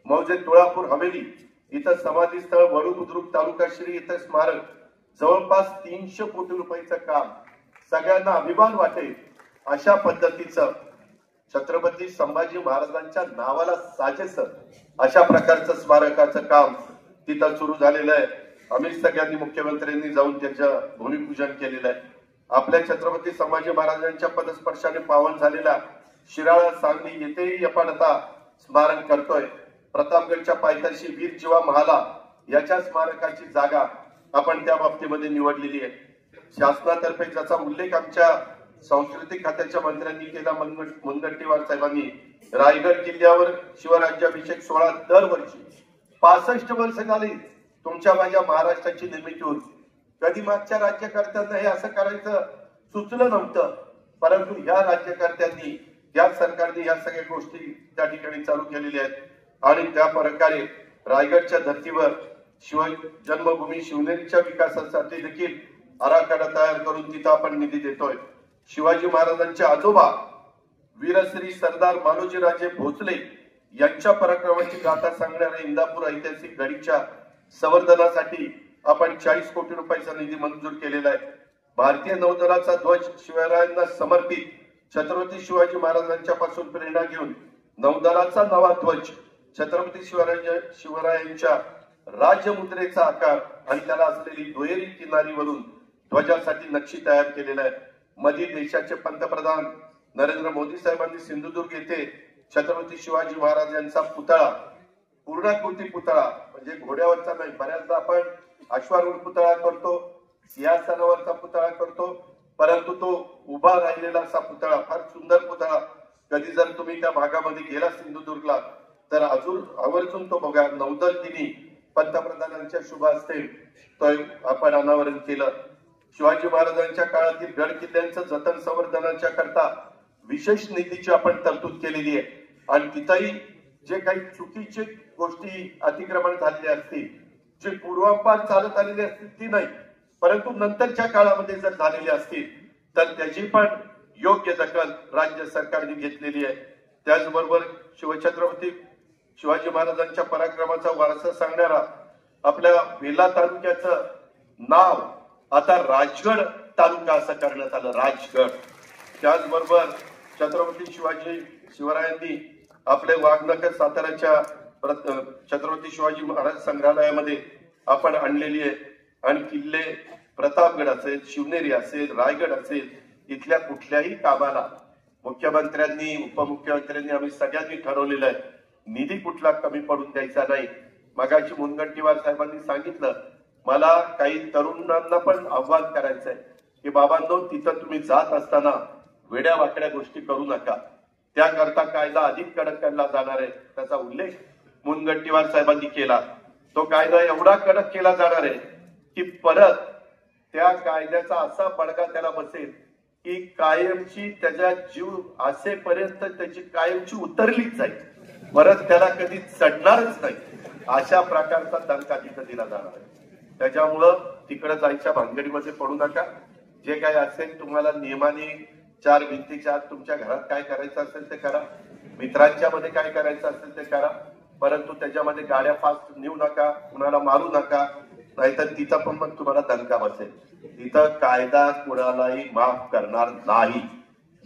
मौजे तुळापूर हवेली इथं समाधी स्थळ वडू बुद्रुक तालुका श्री इथं स्मारक. जवळपास 300 कोटी रुपयाचं काम. सगळ्यांना अभिमान वाटेल अशा पद्धतीचं छत्रपती संभाजी महाराजांच्या नावाला साजेस अशा प्रकारचं स्मारकाचं काम तिथं सुरू झालेलं आहे. आम्ही सगळ्यांनी मुख्यमंत्र्यांनी जाऊन त्याचं भूमिपूजन केलेलं आहे. आपल्या छत्रपती संभाजी महाराजांच्या पदस्पर्शाने पावन झालेला शिराळा सांगली येथेही आपण आता स्मारक करतोय. प्रतापगडच्या पायथ्याशी वीर जीवा महाला याच्या स्मारकाची जागा आपण त्या बाबतीमध्ये निवडलेली आहे. शासनातर्फे ज्याचा उल्लेख आमच्या सांस्कृतिक खात्याच्या मंत्र्यांनी केला, मुनगंटीवार साहेबांनी, रायगड किल्ल्यावर शिवराज्याभिषेक सोहळा दरवर्षी 65 वर्ष झाली तुमच्या माझ्या महाराष्ट्राची निर्मिती होती. कधी मागच्या राज्यकर्त्यांना हे असं करायचं सुचलं नव्हतं, परंतु या राज्यकर्त्यांनी, या सरकारने या सगळ्या गोष्टी त्या ठिकाणी चालू केलेल्या आहेत आणि त्या प्रकारे रायगडच्या धर्तीवर शिव जन्मभूमी शिवनेरीच्या विकासासाठी देखील आराखडा तयार करून तिथं आपण निधी देतोय. शिवाजी महाराजांचे आजोबा वीरश्री सरदार मालोजीराजे भोसले यांच्या पराक्रमाची गाथा सांगणाऱ्या इंदापूर ऐतिहासिक गडीच्या संवर्धनासाठी आपण 40 कोटी रुपयाचा निधी मंजूर केलेला आहे. भारतीय नौदलाचा ध्वज शिवरायांना समर्पित छत्रपती शिवाजी महाराजांच्या पासून प्रेरणा घेऊन नौदलाचा नवा ध्वज छत्रपती शिवरायांच्या राजमुद्रेचा आकार आणि त्याला असलेली दुहेरी किनारीवरून ध्वजासाठी नक्षी तयार केलेला आहे. मध्ये देशाचे पंतप्रधान नरेंद्र मोदी साहेबांनी सिंधुदुर्ग येथे छत्रपती शिवाजी महाराज यांचा पुतळा, पूर्णाकृती पुतळा म्हणजे घोड्यावरचा नाही, बऱ्याचदा आपण अश्वारूढ पुतळा करतो, सिंहासनावरचा पुतळा करतो, परंतु तो उभा राहिलेला असा पुतळा, फार सुंदर पुतळा. कधी जर तुम्ही त्या भागामध्ये गेला सिंधुदुर्गला तर अजून आवर्जून तो बघा. नौदल दिनी पंतप्रधानांच्या शुभ हस्ते तो आपण अनावरण केलं. शिवाजी महाराजांच्या काळातील गड किल्ल्यांचं जतन संवर्धनाच्या करता विशेष निधीची आपण तरतूद केलेली आहे आणि तिथंही जे काही चुकीचे गोष्टी अतिक्रमण झालेले असतील, जे पूर्वापार चालत आलेले असतील ती नाही, परंतु नंतरच्या काळामध्ये जर झालेले असतील तर त्याची पण योग्य दखल राज्य सरकारने घेतलेली आहे. त्याचबरोबर शिवछत्रपती शिवाजी महाराजांच्या पराक्रमाचा वारसा सांगणारा आपल्या वेल्हा तालुक्याचं नाव आता राजगड तालुका असं करण्यात आलं, राजगड. त्याचबरोबर छत्रपती शिवरायांनी आपले वाघनखर साताऱ्याच्या छत्रपती शिवाजी महाराज संग्रहालयामध्ये आपण आणलेली आहे. आणि किल्ले प्रतापगड असेल, शिवनेरी असेल, रायगड असेल, इथल्या कुठल्याही कामाला मुख्यमंत्र्यांनी उपमुख्यमंत्र्यांनी आम्ही सगळ्यांनी ठरवलेलं आहे निधी कुठला कमी पडून द्यायचा नाही. मगाशी मुनगंटीवार साहेबांनी सांगितलं, मला काही तरुणांना पण आव्हान करायचंय की बाबांनो, तिथं तुम्ही जात असताना वेड्या वाकड्या गोष्टी करू नका. त्याकरता कायदा अधिक कडक केला जाणार आहे, त्याचा उल्लेख मुनगंटीवार साहेबांनी केला. तो कायदा एवढा कडक केला जाणार आहे की परत त्या कायद्याचा असा बडगा त्याला बसेल की कायमची त्याच्या जीव असेपर्यंत त्याची कायमची उतरलीच जाईल, परत त्याला कधी चढणारच नाही. अशा प्रकारचा दणका तिथं दिला जाणार आहे. त्याच्यामुळं तिकडे जायच्या भानगडीमध्ये पडू नका. जे काय असेल तुम्हाला नियमाने चार भिंतीच्या आत तुमच्या घरात काय करायचं असेल ते करा, मित्रांच्या मध्ये काय करायचं असेल ते करा, परंतु त्याच्यामध्ये गाड्या फास्ट नेऊ नका, कुणाला मारू नका, नाहीतर तिथं पण मग तुम्हाला दणका बसेल. तिथं कायदा कुणालाही माफ करणार नाही,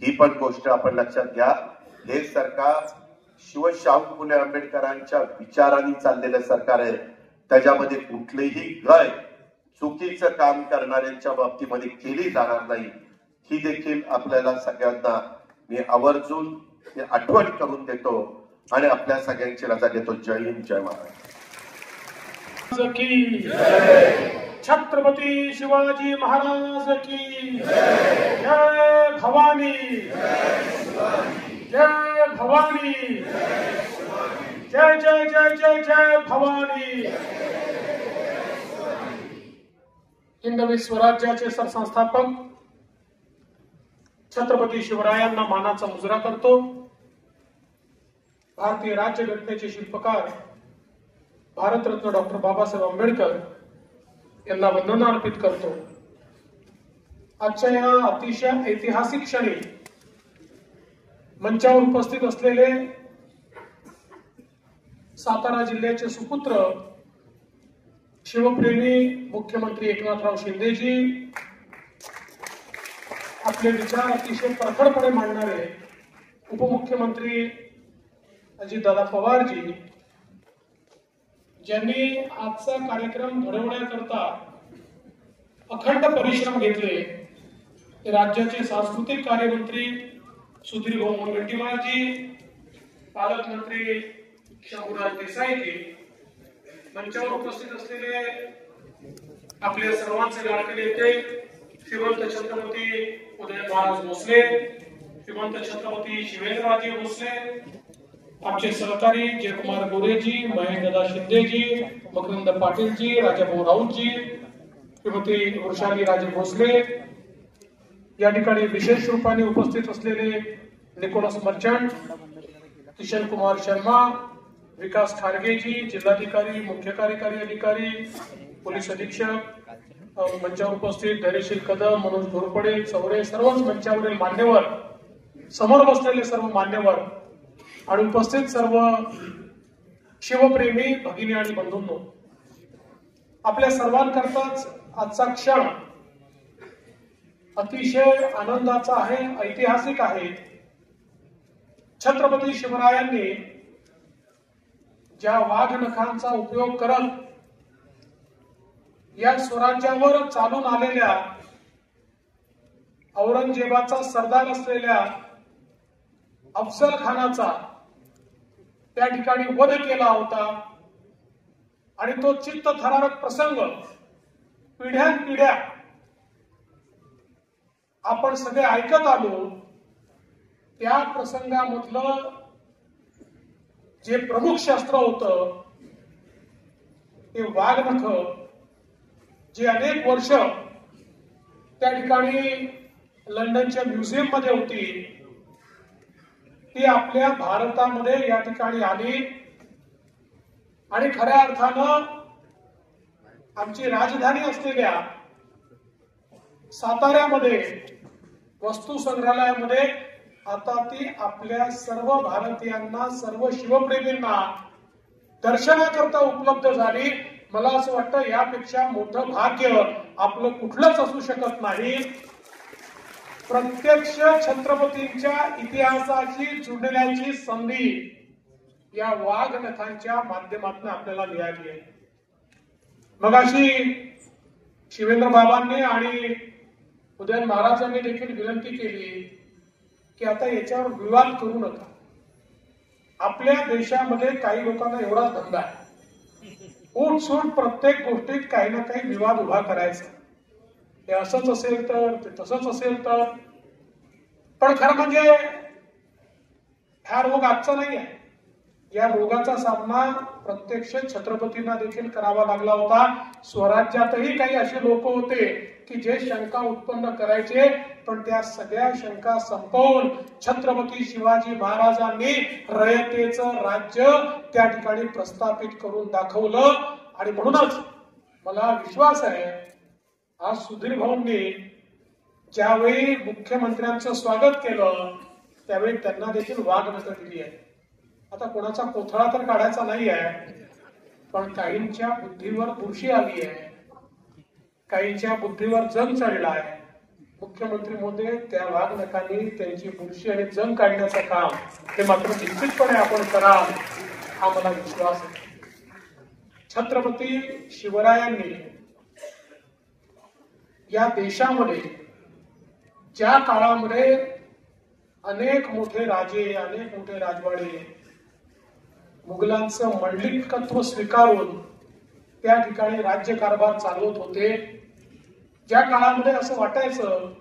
ही पण गोष्ट आपण लक्षात घ्या. हे सरकार शिवशाहू फुले आंबेडकरांच्या विचारांनी चाललेलं सरकार आहे. त्याच्यामध्ये कुठलेही गय चुकीचं काम करणाऱ्यांच्या बाबतीमध्ये केली जाणार नाही, ही देखील आपल्याला सगळ्यांना मी आवर्जून आठवण करून देतो आणि आपल्या सगळ्यांची रजा घेतो. जय हिंद, जय महाराष्ट्र.
छत्रपती शिवाजी महाराज की जय भवानी, जय भवानी, जय जय जय जय जय भवानी. हिंदवी स्वराज्याचे सरसंस्थापक छत्रपती शिवरायांना मानाचा मुजरा करतो. भारतीय राज्यघटनेचे शिल्पकार भारतरत्न डॉक्टर बाबासाहेब आंबेडकर यांना वंदना अर्पित करतो. आजच्या या अतिशय ऐतिहासिक क्षणी मंचावर उपस्थित असलेले सातारा जिल्ह्याचे सुपुत्र शिवप्रेमी मुख्यमंत्री एकनाथराव शिंदेजी, आपले विचार अतिशय परखडपणे मांडणारे उपमुख्यमंत्री अजितदादा पवारजी, ज्यांनी आजचा कार्यक्रम घडवण्याकरता अखंड परिश्रम घेतले, ते राज्याचे सांस्कृतिक कार्यमंत्री सुधीर भाऊ मुनगंटीवारजी, पालकमंत्री शंभूराज देसाईजी, मंचावर उपस्थित असलेले आपले सर्वांचे लाडके नेते श्रीमंत छत्रपती उदय महाराज भोसले, श्रीमंत छत्रपती शिवेंद्रराजे भोसले, आमचे सहकारी जयकुमार गोरेजी, महेशदादा शिंदेजी, मकरंद पाटीलजी, राजाभाऊ राऊतजी, श्रीमती वृषाली राजे भोसले, या ठिकाणी विशेष रूपाने उपस्थित असलेले निकोलस मर्चंट, किशन कुमार शर्मा, विकास खारगेजी, जिल्हाधिकारी, मुख्य कार्यकारी अधिकारी, पोलीस अधीक्षक, मंचावर उपस्थित धैर्यशील कदम, मनोज घोरपडे, चौरे, सर्वच मंचावरील मान्यवर, समोर बसलेले सर्व मान्यवर आणि उपस्थित सर्व शिवप्रेमी भगिनी आणि बंधूंनो, आपल्या सर्वांकरताच आजचा क्षण अतिशय आनंदाचा आहे, ऐतिहासिक आहे. छत्रपती शिवरायांनी ज्या वाघनखांचा उपयोग करत या स्वराज्यावर चालून आलेल्या औरंगजेबाचा सरदार असलेल्या अफजल खानाचा त्या ठिकाणी वध केला होता आणि तो चित्तथरारक प्रसंग पिढ्यानपिढ्या आपण सगळे ऐकत आलो. त्या प्रसंगामधलं जे प्रमुख शस्त्र होतं ते वाघनख, जे अनेक वर्ष त्या ठिकाणी लंडनच्या म्युझियम मध्ये होती, ती आपल्या भारतामध्ये या ठिकाणी आली आणि खऱ्या अर्थानं आमची राजधानी असलेल्या साताऱ्यामध्ये वस्तू संग्रहालयामध्ये आता ती आपल्या सर्व भारतीयांना, सर्व शिवप्रेमींना दर्शनाकरता उपलब्ध झाली. मला असं वाटतं यापेक्षा मोठं भाग्य आपलं कुठलंच असू शकत नाही. प्रत्यक्ष छत्रपतींच्या इतिहासाची जुळण्याची संधी या वाघनखांच्या माध्यमातून आपल्याला मिळाली आहे. मगाशी शिवेंद्र बाबांनी आणि उदयन महाराजांनी देखील विनंती केली की आता याच्यावर विवाद करू नका. आपल्या देशामध्ये काही लोकांना एवढा धंदा आहे, उठसूट प्रत्येक गोष्टीत काही ना काही विवाद उभा करायचा. हे असंच असेल तर, ते तसंच असेल तर. पण खरं म्हणजे हा रोग आजचा नाही आहे. या रोगाचा सामना प्रत्यक्ष छत्रपतींना देखील करावा लागला होता. स्वराज्यातही काही असे लोक होते की जे शंका उत्पन्न करायचे, पण त्या सगळ्या शंका संपवून छत्रपती शिवाजी महाराजांनी रयतेचं राज्य त्या ठिकाणी प्रस्थापित करून दाखवलं. आणि म्हणूनच मला विश्वास आहे आज सुधीर भाऊंनी ज्यावेळी मुख्यमंत्र्यांचं स्वागत केलं त्यावेळी त्यांना देखील वाघनखं दिली आहे. आता कोणाचा कोथळा तर काढायचा नाही आहे, पण काहींच्या बुद्धीवर बुरशी आली आहे, काहींच्या बुद्धीवर जंग चढला आहे. मुख्यमंत्री महोदय त्या वाघनखांनी त्यांची बुरशी आणि जंग काढण्याचं काम हे मात्र निश्चितपणे आपण कराल हा मला विश्वास आहे. छत्रपती शिवरायांनी या देशामध्ये ज्या काळामध्ये अनेक मोठे राजे, अनेक मोठे राजवाडे मुघलांचं मंडलिकत्व स्वीकारून त्या ठिकाणी राज्यकारभार चालवत होते, ज्या काळामध्ये असं वाटायचं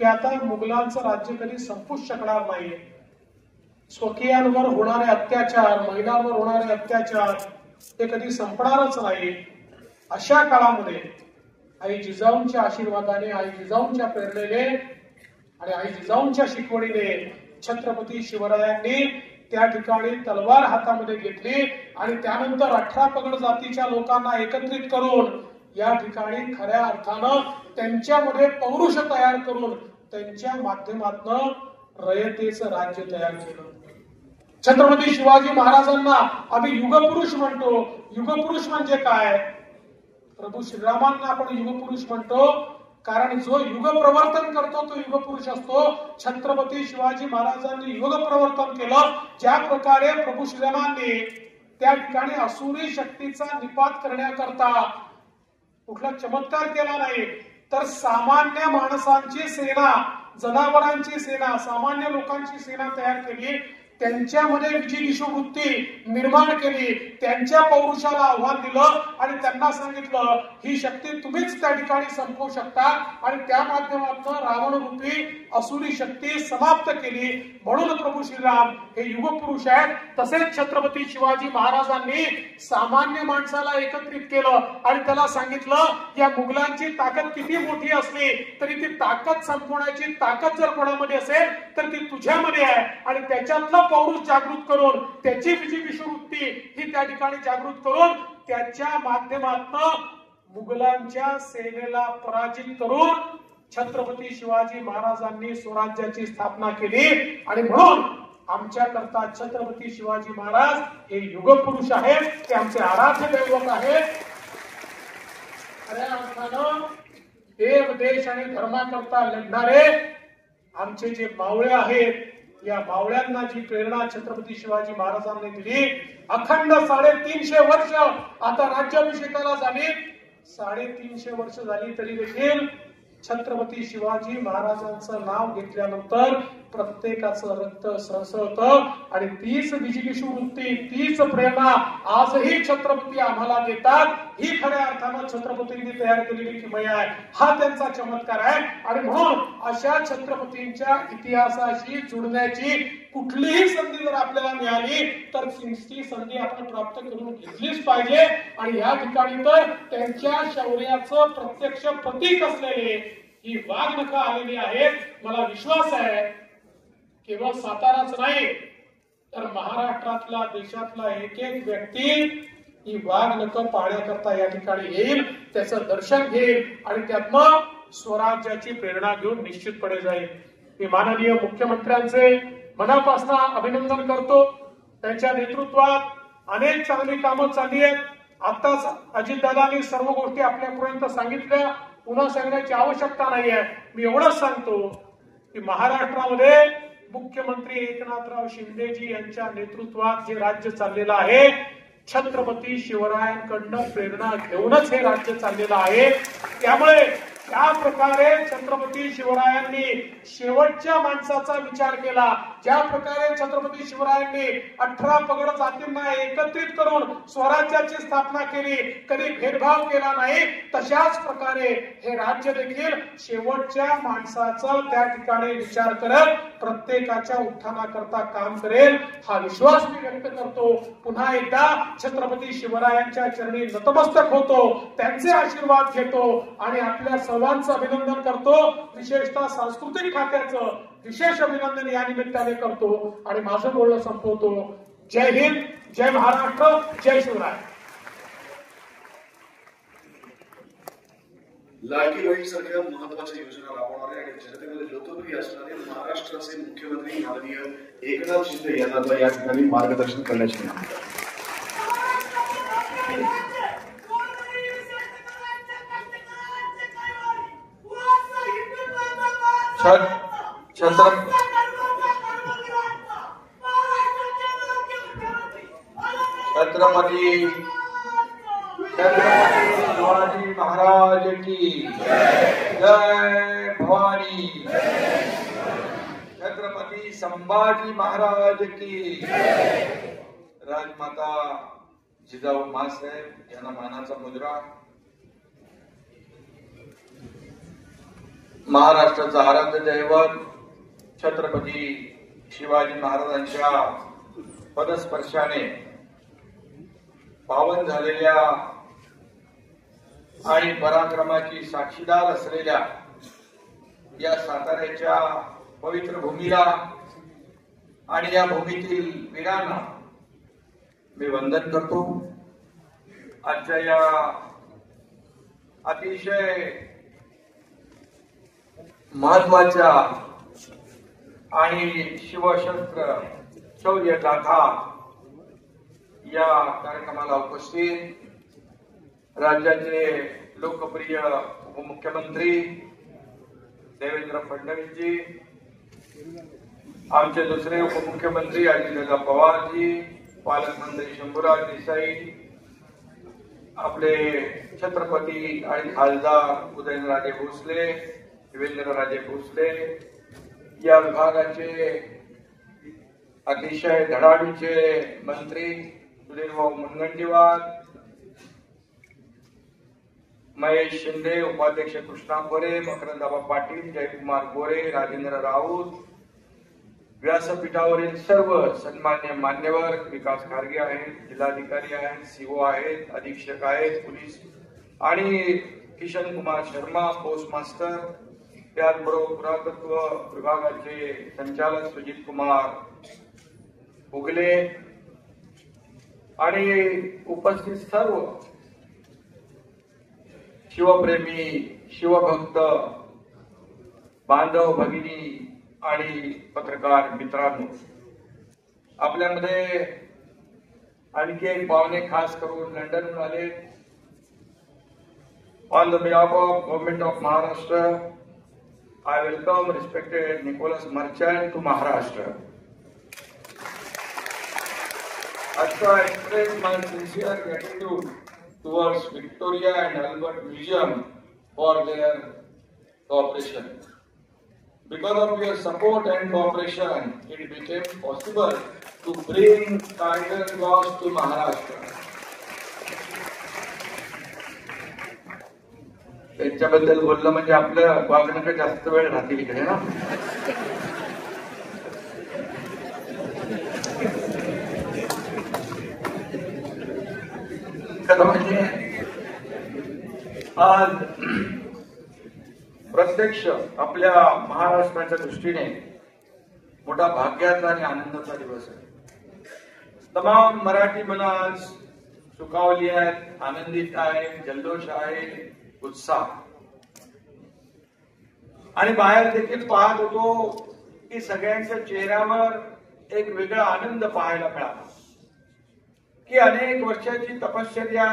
की आता मुघलांचं राज्य कधी संपूच शकणार नाही, स्वकीयांवर होणारे अत्याचार, महिलांवर होणारे अत्याचार हे कधी संपणारच नाही, अशा काळामध्ये आई जिजाऊंच्या आशीर्वादाने, आई जिजाऊंच्या प्रेरणेने आणि आई जिजाऊंच्या शिकवणीने छत्रपती शिवरायांनी त्या ठिकाणी तलवार हातामध्ये घेतली आणि त्यानंतर 18 पगड जातीच्या लोकांना एकत्रित करून या ठिकाणी खऱ्या अर्थानं त्यांच्यामध्ये पौरुष तयार करून त्यांच्या माध्यमातून रयतेचं राज्य तयार केलं. छत्रपती शिवाजी महाराजांना आम्ही युगपुरुष म्हणतो. युगपुरुष म्हणजे काय? प्रभू श्रीरामांना आपण युगपुरुष म्हणतो कारण जो युग प्रवर्तन करतो तो युगपुरुष असतो. छत्रपती शिवाजी महाराजांनी युग प्रवर्तन केलं. ज्या प्रकारे प्रभू श्रीरामांनी त्या ठिकाणी असुरी शक्तीचा निपात करण्याकरता कुठला चमत्कार केला नाही, तर सामान्य माणसांची सेना, जनावरांची सेना, सामान्य लोकांची सेना तयार केली, त्यांच्यामध्ये विजिगीषू वृत्ती निर्माण केली, त्यांच्या पौरुषाला आव्हान दिलं आणि त्यांना सांगितलं ही शक्ती तुम्हीच त्या ठिकाणी संपवू शकता आणि त्या माध्यमातून रावणरूपी असुरी शक्ती समाप्त केली. म्हणून प्रभू श्रीराम हे युगपुरुष आहेत. तसेच छत्रपती शिवाजी महाराजांनी सामान्य माणसाला एकत्रित केलं आणि त्याला सांगितलं या मुघलांची ताकद किती मोठी असली तरी ती ताकद संपवण्याची ताकद जर कोणामध्ये असेल तर ती तुझ्यामध्ये आहे आणि त्याच्यातलं पौरुष जागृत करून त्याची विजिगीषू वृत्ती ही त्या ठिकाणी जागृत करून त्याच्या माध्यमातून मुघलांच्या सेनेला पराजित करून छत्रपती शिवाजी महाराजांनी स्वराज्याची स्थापना केली. आणि म्हणून आमच्या करता छत्रपती शिवाजी महाराज हे युगपुरुष आहेत, ते आमचे आराध्य दैवत आहेत. खऱ्या अर्थानं देव, देश आणि धर्माकरता लढणारे आमचे जे मावळे आहेत, या मावळ्यांना जी प्रेरणा छत्रपती शिवाजी महाराजांनी दिली, अखंड 350 वर्ष आता राज्याभिषेकाला झाली, 350 वर्ष झाली तरी देखील छत्रपती शिवाजी महाराजांचं नाव घेतल्यानंतर प्रत्येकाचं रक्त सळसळतं आणि तीच विजिगीषू वृत्ती, तीच प्रेरणा आजही छत्रपती आम्हाला देतात. ही खऱ्या अर्थानं छत्रपतींनी तयार केलेली किमया आहे, हा त्यांचा चमत्कार आहे. आणि म्हणून अशा छत्रपतींच्या इतिहासाशी जुळण्याची कुठलीही संधी जर आपल्याला मिळाली तर ती संधी आपण प्राप्त करून घेतलीच पाहिजे. आणि या ठिकाणी तर त्यांच्या शौर्याचं प्रत्यक्ष प्रतीक असलेले ही वाघनखं आलेली आहेत. मला विश्वास आहे केवळ साताराच नाही तर महाराष्ट्रातला, देशातला एक एक व्यक्ती ही वाघनखं पाहण्याकरता या ठिकाणी येईल, त्याचं दर्शन घेईल आणि त्यातनं स्वराज्याची प्रेरणा घेऊन निश्चितपणे जाईल. मी माननीय मुख्यमंत्र्यांचे मनापासून अभिनंदन करतो. त्यांच्या नेतृत्वात अनेक चांगली कामं चालली आहेत. आताच अजितदादांनी सर्व गोष्टी आपल्यापर्यंत सांगितल्या, पुन्हा सांगण्याची आवश्यकता नाही आहे. मी एवढंच सांगतो की महाराष्ट्रामध्ये मुख्यमंत्री एकनाथराव शिंदेजी यांच्या नेतृत्वात जे राज्य चाललेलं आहे, छत्रपती शिवरायांकडनं प्रेरणा घेऊनच हे राज्य चाललेलं आहे. त्यामुळे त्या प्रकारे छत्रपती शिवरायांनी शेवटच्या माणसाचा विचार केला, ज्या प्रकारे छत्रपती शिवरायांनी 18 पगड जातींना एकत्रित करून स्वराज्याची स्थापना केली, कधी भेदभाव केला नाही, तशाच प्रकारे हे राज्य देखील शेवटच्या माणसाचा त्या ठिकाणी विचार करत प्रत्येकाच्या उत्थानाकरता काम करेल, हा विश्वास मी व्यक्त करतो. पुन्हा एकदा छत्रपती शिवरायांच्या चरणी नतमस्तक होतो, त्यांचे आशीर्वाद घेतो आणि आपल्या सर्वांचं अभिनंदन करतो. विशेषतः सांस्कृतिक खात्याचं विशेष अभिनंदन या निमित्ताने करतो आणि माझं बोलणं संपवतो. जय हिंद, जय महाराष्ट्र, जय शिवराय.
लाडकी बहीण सारख्या महत्वाच्या योजना राबवणारे आणि जनतेमध्ये लोकप्रिय असणारे महाराष्ट्राचे मुख्यमंत्री माननीय एकनाथ शिंदे यांना या ठिकाणी मार्गदर्शन करण्याची विनंती.
छत्रपती शिवाजी महाराज की जय. भवानी. छत्रपती संभाजी महाराज की. राजमाता जिजाऊ माँसाहेब यांना मानाचा मुद्रा. महाराष्ट्राचा आराध्य दैवत छत्रपती शिवाजी महाराजांच्या पदस्पर्शाने पावन झालेल्या आणि पराक्रमाची साक्षीदार असलेल्या या साताऱ्याच्या पवित्र भूमीला आणि या भूमीतील वीरांना मी वंदन करतो. आजच्या या अतिशय महत्वाच्या आणि शिवशस्त्र शौर्य गाथा या कार्यक्रमाला उपस्थित राज्याचे लोकप्रिय उपमुख्यमंत्री देवेंद्र फडणवीसजी, आमचे दुसरे उपमुख्यमंत्री अजितदादा पवारजी, पालकमंत्री शंभूराज देसाई, आपले छत्रपती आणि खासदार उदयनराजे भोसले, देवेंद्रराजे भोसले, या विभागाचे अतिशय धडाडीचे मंत्री सुधीरभाऊ मुनगंटीवार, महेश शिंदे, उपाध्यक्ष कृष्णा गोरे, मकरंदाबा पाटील, जयकुमार गोरे, राजेंद्र राऊत, व्यासपीठावरील सर्व सन्मान्य मान्यवर, विकास खारगे आहेत, जिल्हाधिकारी आहेत, सीओ आहेत, अधीक्षक आहेत, पोलीस आणि किशन कुमार शर्मा पोस्ट मास्टर, त्याचबरोबर पुरातत्व विभागाचे संचालक सुजित कुमार उगले आणि उपस्थित सर्व शिवप्रेमी, शिवभक्त बांधव भगिनी आणि पत्रकार मित्रांनो, आपल्यामध्ये आणखी एक पाहुणे खास करून लंडनहून आले. On the behalf of government of Maharashtra, I welcome respected Nicholas Merchant to Maharashtra. Also, I express my sincere gratitude towards Victoria and Albert Museum for their cooperation. Because of your support and cooperation, it became possible to bring Tiger Claws to Maharashtra. त्यांच्याबद्दल बोललं म्हणजे आपलं वागणं जास्त वेळ राहतील इकडे ना. खरं म्हणजे आज प्रत्यक्ष आपल्या महाराष्ट्राच्या दृष्टीने मोठा भाग्याचा आणि आनंदाचा दिवस आहे. तमाम मराठी मन आज सुखावली आहेत, आनंदित आहेत, जल्लोष आहे, उत्साह. आणि बाहेर देखील पाहत होतो की सगळ्यांच्या चेहऱ्यावर एक वेगळा आनंद पाहायला मिळाला की अनेक वर्षाची तपश्चर्या,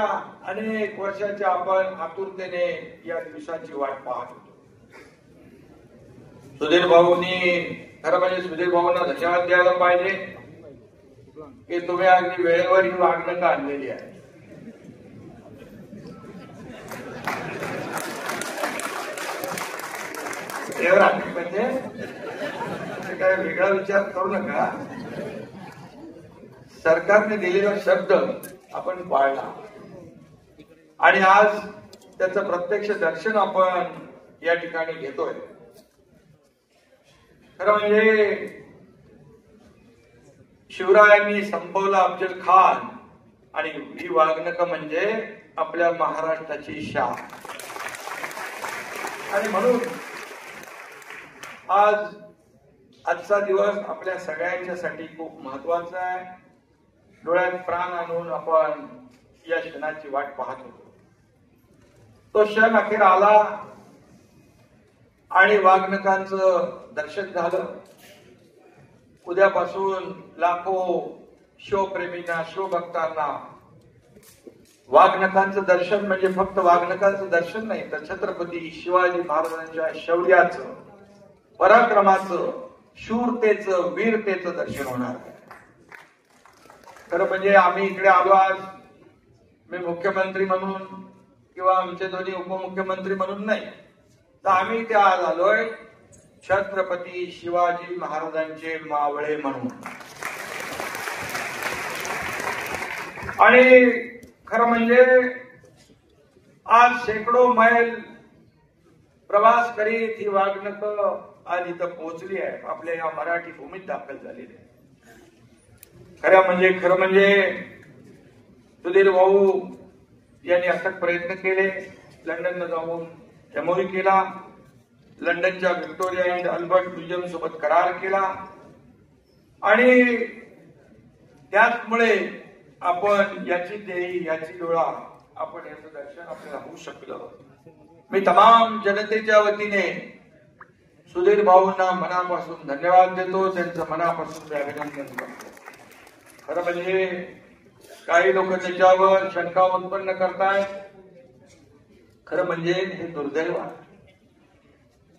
अनेक वर्षाच्या आपण आतुरतेने या दिवसाची वाट पाहत होतो. सुधीर भाऊंनी, खरं म्हणजे सुधीर भाऊंना धन्यवाद द्यायला पाहिजे की तुम्ही अगदी वेळेवर ही वागणं आणलेली आहे. म्हणजे काय वेगळा विचार करू नका. सरकारने दिलेला शब्द आपण पाळला आणि आज त्याचं प्रत्यक्ष दर्शन आपण या ठिकाणी घेतोय. खरं म्हणजे शिवरायांनी संपवला अफजल खान आणि ही वाघनखं म्हणजे आपल्या महाराष्ट्राची शान. आणि म्हणून आजचा दिवस आपल्या सगळ्यांच्यासाठी खूप महत्वाचा आहे. डोळ्यात प्राण आणून आपण या क्षणाची वाट पाहत होतो. तो क्षण अखेर आला आणि वाघनखांचं दर्शन झालं. उद्यापासून लाखो शिवप्रेमींना, शिवभक्तांना वाघनखांचं दर्शन म्हणजे फक्त वाघनखांचं दर्शन नाही, तर छत्रपती शिवाजी महाराजांच्या शौर्याचं, पराक्रमाचं, शूरतेचं, वीरतेचं दर्शन होणार आहे. खरं म्हणजे आम्ही इकडे आलो आज, मी मुख्यमंत्री म्हणून किंवा आमचे दोन्ही उपमुख्यमंत्री म्हणून नाही, तर आम्ही इथे आज आलोय छत्रपती शिवाजी महाराजांचे मावळे म्हणून. आणि खरं म्हणजे आज शेकडो मैल प्रवास करीत ही वाघनखं आज इथं पोहोचली आहे, आपल्या या मराठी भूमीत दाखल झालेली आहे. खरं म्हणजे सुधीर भाऊ यांनी अथक प्रयत्न केले. लंडनला जाऊन एमओयू केला, लंडनच्या व्हिक्टोरिया अँड अल्बर्ट म्युझियम सोबत करार केला आणि त्याचमुळे आपण याची देही, याची डोळा, आपण याचं दर्शन आपल्याला होऊ शकलं. मी तमाम जनतेच्या वतीने सुधीर भाऊंना मनापासून धन्यवाद देतो, त्यांचं मनापासून मी अभिनंदन करतो. खरं म्हणजे काही लोक त्याच्यावर शंका उत्पन्न करतायत. खरं म्हणजे हे दुर्दैव आहे.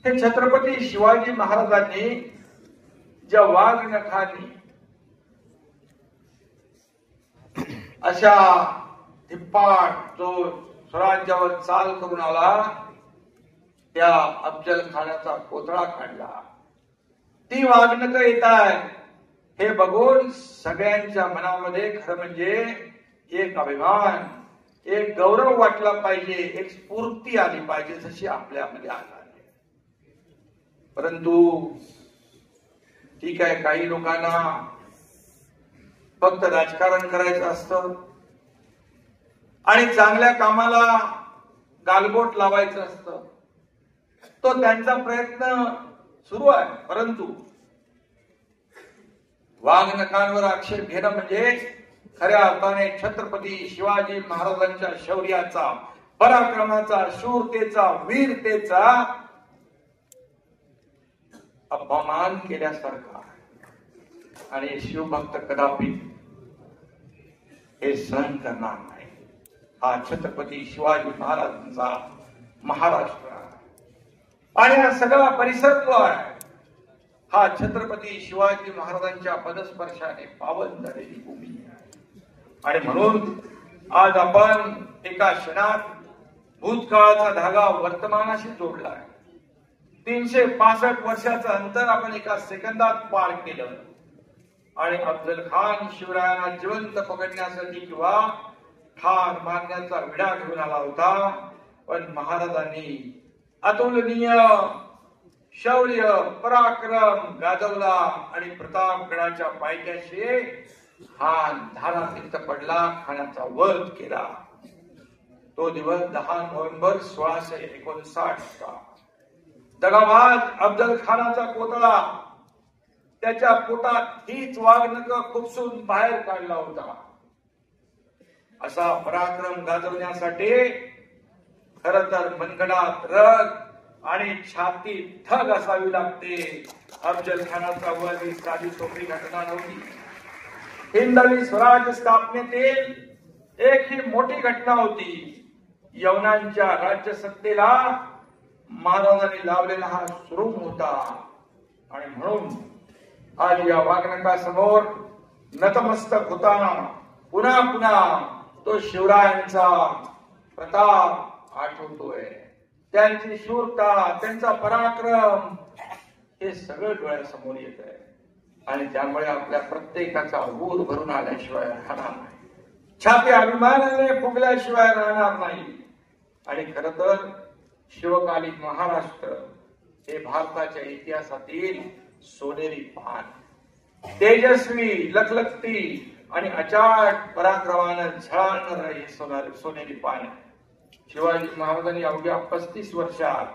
हे छत्रपती शिवाजी महाराजांनी ज्या वाघनखांनी अशा धिप्पाड जो स्वराज्यावर चाल करून आला, त्या अफजल खानाचा कोतळा काढला, ती वाघनखं येत आहे हे बघून सगळ्यांच्या मनामध्ये खरं म्हणजे एक अभिमान, एक गौरव वाटला पाहिजे, एक स्फूर्ती आली पाहिजे, जशी आपल्यामध्ये आली. परंतु ठीक आहे, काही लोकांना फक्त राजकारण करायचं असतं आणि चांगल्या कामाला गालबोट लावायचं असतं, तो त्यांचा प्रयत्न सुरू आहे. परंतु वाघनखांवर आक्षेप घेणं म्हणजे खऱ्या अर्थाने छत्रपती शिवाजी महाराजांच्या शौर्याचा, पराक्रमाचा, शूरतेचा, वीरतेचा अपमान केल्यासारखा. आणि शिवभक्त कदापि हे सहन करणार नाही. हा छत्रपती शिवाजी महाराजांचा महाराष्ट्र आणि हा सगळा परिसर जो आहे, हा छत्रपती शिवाजी महाराजांच्या पदस्पर्शाने पावन झालेली भूमी आहे. आणि म्हणून आज आपण एका क्षणात भूतकाळाचा धागा वर्तमानाशी जोडला आहे. 365 वर्षाचं अंतर आपण एका सेकंदात पार केलं. आणि अफजल खान शिवरायांना जिवंत पकडण्यासाठी किंवा ठार मारण्याचा विडा घेऊन आला होता, पण महाराजांनी अतुलनीय शौर्य, पराक्रम गाजवला आणि प्रतापगडाच्या पायथ्याशी हा धारा तिथं पडला, खानाचा वध केला. तो दिवस 10 नोव्हेंबर 1659 चा. दगाबाज अफजल खानाचा कोतळा, त्याच्या पोटात हीच वाघनखं खुपसून बाहेर काढला होता. असा पराक्रम गाजवण्यासाठी खर तर मनगडात रग, आणि छाती ठग असावी लागते. अफजल खानाचा वध ही साधी सोपी घटना नव्हती. हिंदवी स्वराज्य स्थापनेतील एक ही मोठी घटना होती. यवनांच्या राज्यसत्तेला महाराजांनी लावलेला हा सुरूम होता. आणि म्हणून आज या वाघनकासमोर नतमस्तक होताना पुन्हा पुन्हा तो शिवरायांचा प्रताप आठवतोय. त्यांची शूरता, त्यांचा पराक्रम हे सगळं डोळ्यासमोर येत आहे. आणि त्यामुळे आपल्या प्रत्येकाचा ऊर भरून आल्याशिवाय राहणार नाही. छाती अभिमानाने फुगल्याशिवाय राहणार नाही. आणि खर तर शिवकालीन महाराष्ट्र हे भारताच्या इतिहासातील सोनेरी पान, तेजस्वी, लखलखती आणि अचाट पराक्रमानं झळाळणारं हे सोनेरी पान. शिवाजी महाराजांनी अवघ्या 35 वर्षात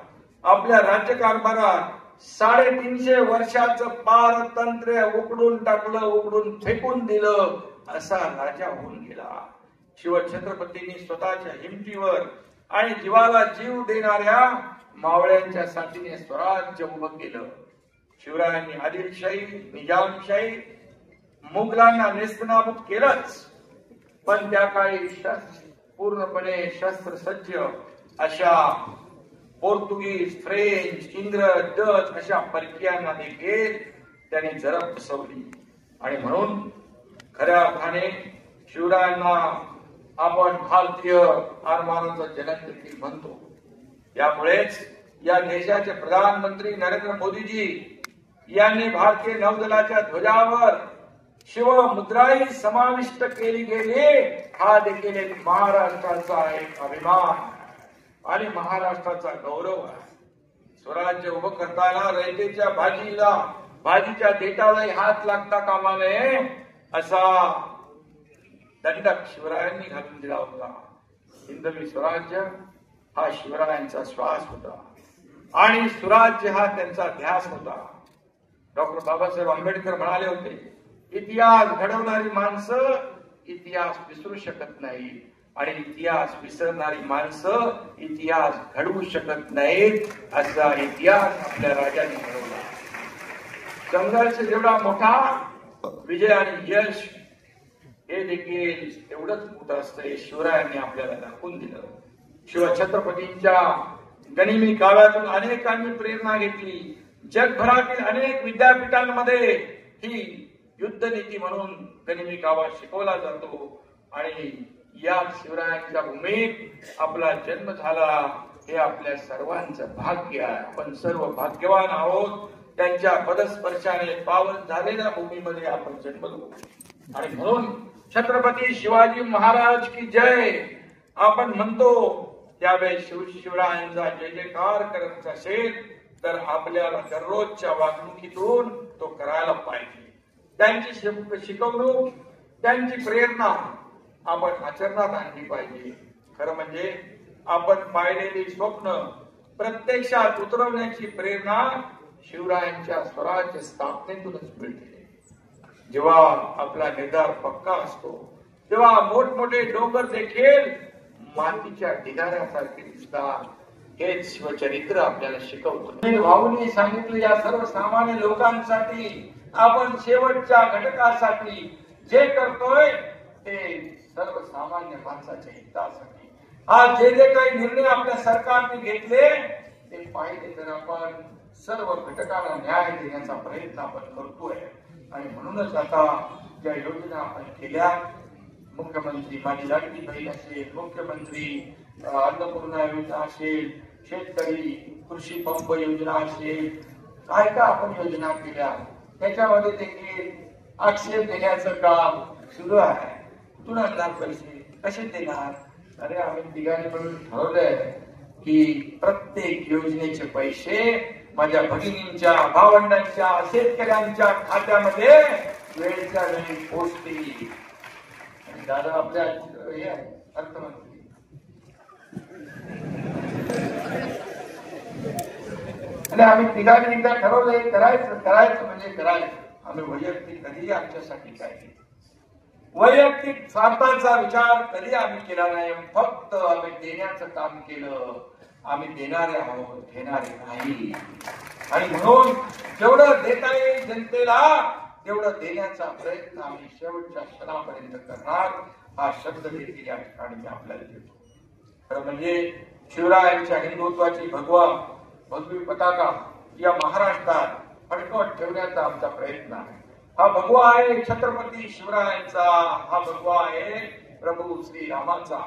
आपल्या राज्यकारभारात 350 वर्षाचं पारतंत्र्य उकडून टाकलं, उकडून फेकून दिलं असा राजा होऊन गेला. शिवछत्रपतींनी स्वतःच्या हिमतीवर आणि जीवाला जीव देणाऱ्या मावळ्यांच्या साथीने स्वराज्य उभं केलं. शिवरायांनी आदिलशाही, निजामशाही, मुघलांना नेस्तनाबूत केलंच, पण त्या काळी पूर्णपणे शस्त्रसज्ज अशा पोर्तुगीज, फ्रेंच, इंग्रज, डच अशा परकीयांना देखील त्यांनी जरब बसवली. आणि म्हणून खऱ्या अर्थाने शिवरायांना आपण भारतीय आरमानाचा जनक देखील म्हणतो. यामुळेच या देशाचे प्रधानमंत्री नरेंद्र मोदीजी यांनी भारतीय नौदलाच्या ध्वजावर शिवमुद्राही समाविष्ट केली गेली. हा देखील एक महाराष्ट्राचा एक अभिमान आणि महाराष्ट्राचा गौरव आहे. स्वराज्य उभं करताना रयतेच्या भाजीच्या देठालाही हात लागता कामा नये असा दंडक शिवरायांनी घालून दिला होता. हिंदवी स्वराज्य हा शिवरायांचा श्वास होता आणि सुराज्य हा त्यांचा ध्यास होता. डॉक्टर बाबासाहेब आंबेडकर म्हणाले होते, इतिहास घडवणारी माणसं इतिहास विसरू शकत नाही आणि इतिहास विसरणारी माणसं इतिहास घडवू शकत नाहीत. असा इतिहास आपल्या राजांनी घडवला. संघर्ष जेवढा मोठा, विजय आणि यश हे देखील तेवढंच मोठं असतं. शिवरायांनी आपल्याला दाखवून दिलं. शिवछत्रपतींच्या गनिमी काव्यातून अनेकांनी प्रेरणा घेतली. जगभरातील अनेक विद्यापीठांमध्ये ही युद्धनीती म्हणून गनिमी कावा शिकवला जातो. आणि या शिवरायांच्या भूमीत आपला जन्म झाला हे आपल्या सर्वांचं भाग्य आहे. आपण सर्व भाग्यवान आहोत. त्यांच्या पदस्पर्शाने पावन झालेल्या भूमीमध्ये आपण जन्मलो. आणि म्हणून छत्रपती शिवाजी महाराज की जय आपण म्हणतो. त्यावेळेस शिवरायांचा जय जयकार करायचा असेल तर आपल्याला दररोजच्या वागणुकीतून तो करायला पाहिजे. त्यांची शिकवणूक, त्यांची प्रेरणा आपण आचरणात आणली पाहिजे. खरं म्हणजे आपण पाहिलेली स्वप्न प्रत्यक्षात उतरवण्याची प्रेरणा शिवरायांच्या स्वराज्य स्थापनेतूनच मिळते. जेव्हा आपला निर्धार पक्का असतो तेव्हा मोठमोठे डोंगर देखील मातीच्या ढिगाऱ्यासारखे दिसतात. हेच शिवचरित्र आपल्याला शिकवतो. भाऊनी सांगितलं, या सर्वसामान्य लोकांसाठी आपण शेवटच्या घटकासाठी जे करतोय ते सर्वसामान्य माणसाच्या हितासाठी. आज जे जे काही निर्णय आपल्या सरकारने घेतले ते पाहिले तर आपण सर्व घटकांना न्याय देण्याचा प्रयत्न आपण करतोय. आणि म्हणूनच आता ज्या योजना आपण केल्या, मुख्यमंत्री माझी लाडकी बहीण असेल, मुख्यमंत्री अन्नपूर्णा योजना असेल, शेतकरी कृषी पंप योजना असेल, काय काय आपण योजना केल्या, त्याच्यामध्ये देखील आक्षेप देण्याचं काम सुरू आहे. कुठून आणणार पैसे, कसे देणार? अरे आम्ही तिघांनी मिळून ठरवलंय की प्रत्येक योजनेचे पैसे माझ्या भगिनींच्या, भावंडांच्या, शेतकऱ्यांच्या खात्यामध्ये वेळच्या वेळी पोहोचतील. आणि दादा आपल्या हे अर्थमंत्री, आणि आम्ही तिघांनी एकदा ठरवलंय करायचं म्हणजे करायचं. आम्ही वैयक्तिक कधीही आमच्यासाठी काय वैयक्तिक स्वार्थाचा विचार कधी आम्ही केला नाही. फक्त आम्ही देण्याचं काम केलं.
आम्ही देणारे आहोत, घेणारे नाही. आणि म्हणून जेवढं देता येईल जनतेला तेवढं देण्याचा प्रयत्न आम्ही शेवटच्या क्षणापर्यंत करणार. हा शब्द देखील या ठिकाणी मी आपल्याला देतो. खरं म्हणजे शिवरायांच्या हिंदुत्वाची भगवी पताका या महाराष्ट्रात फडकवत ठेवण्याचा आमचा प्रयत्न आहे. हा भगवा आहे छत्रपती शिवरायांचा, हा भगवा आहे प्रभू श्रीरामाचा,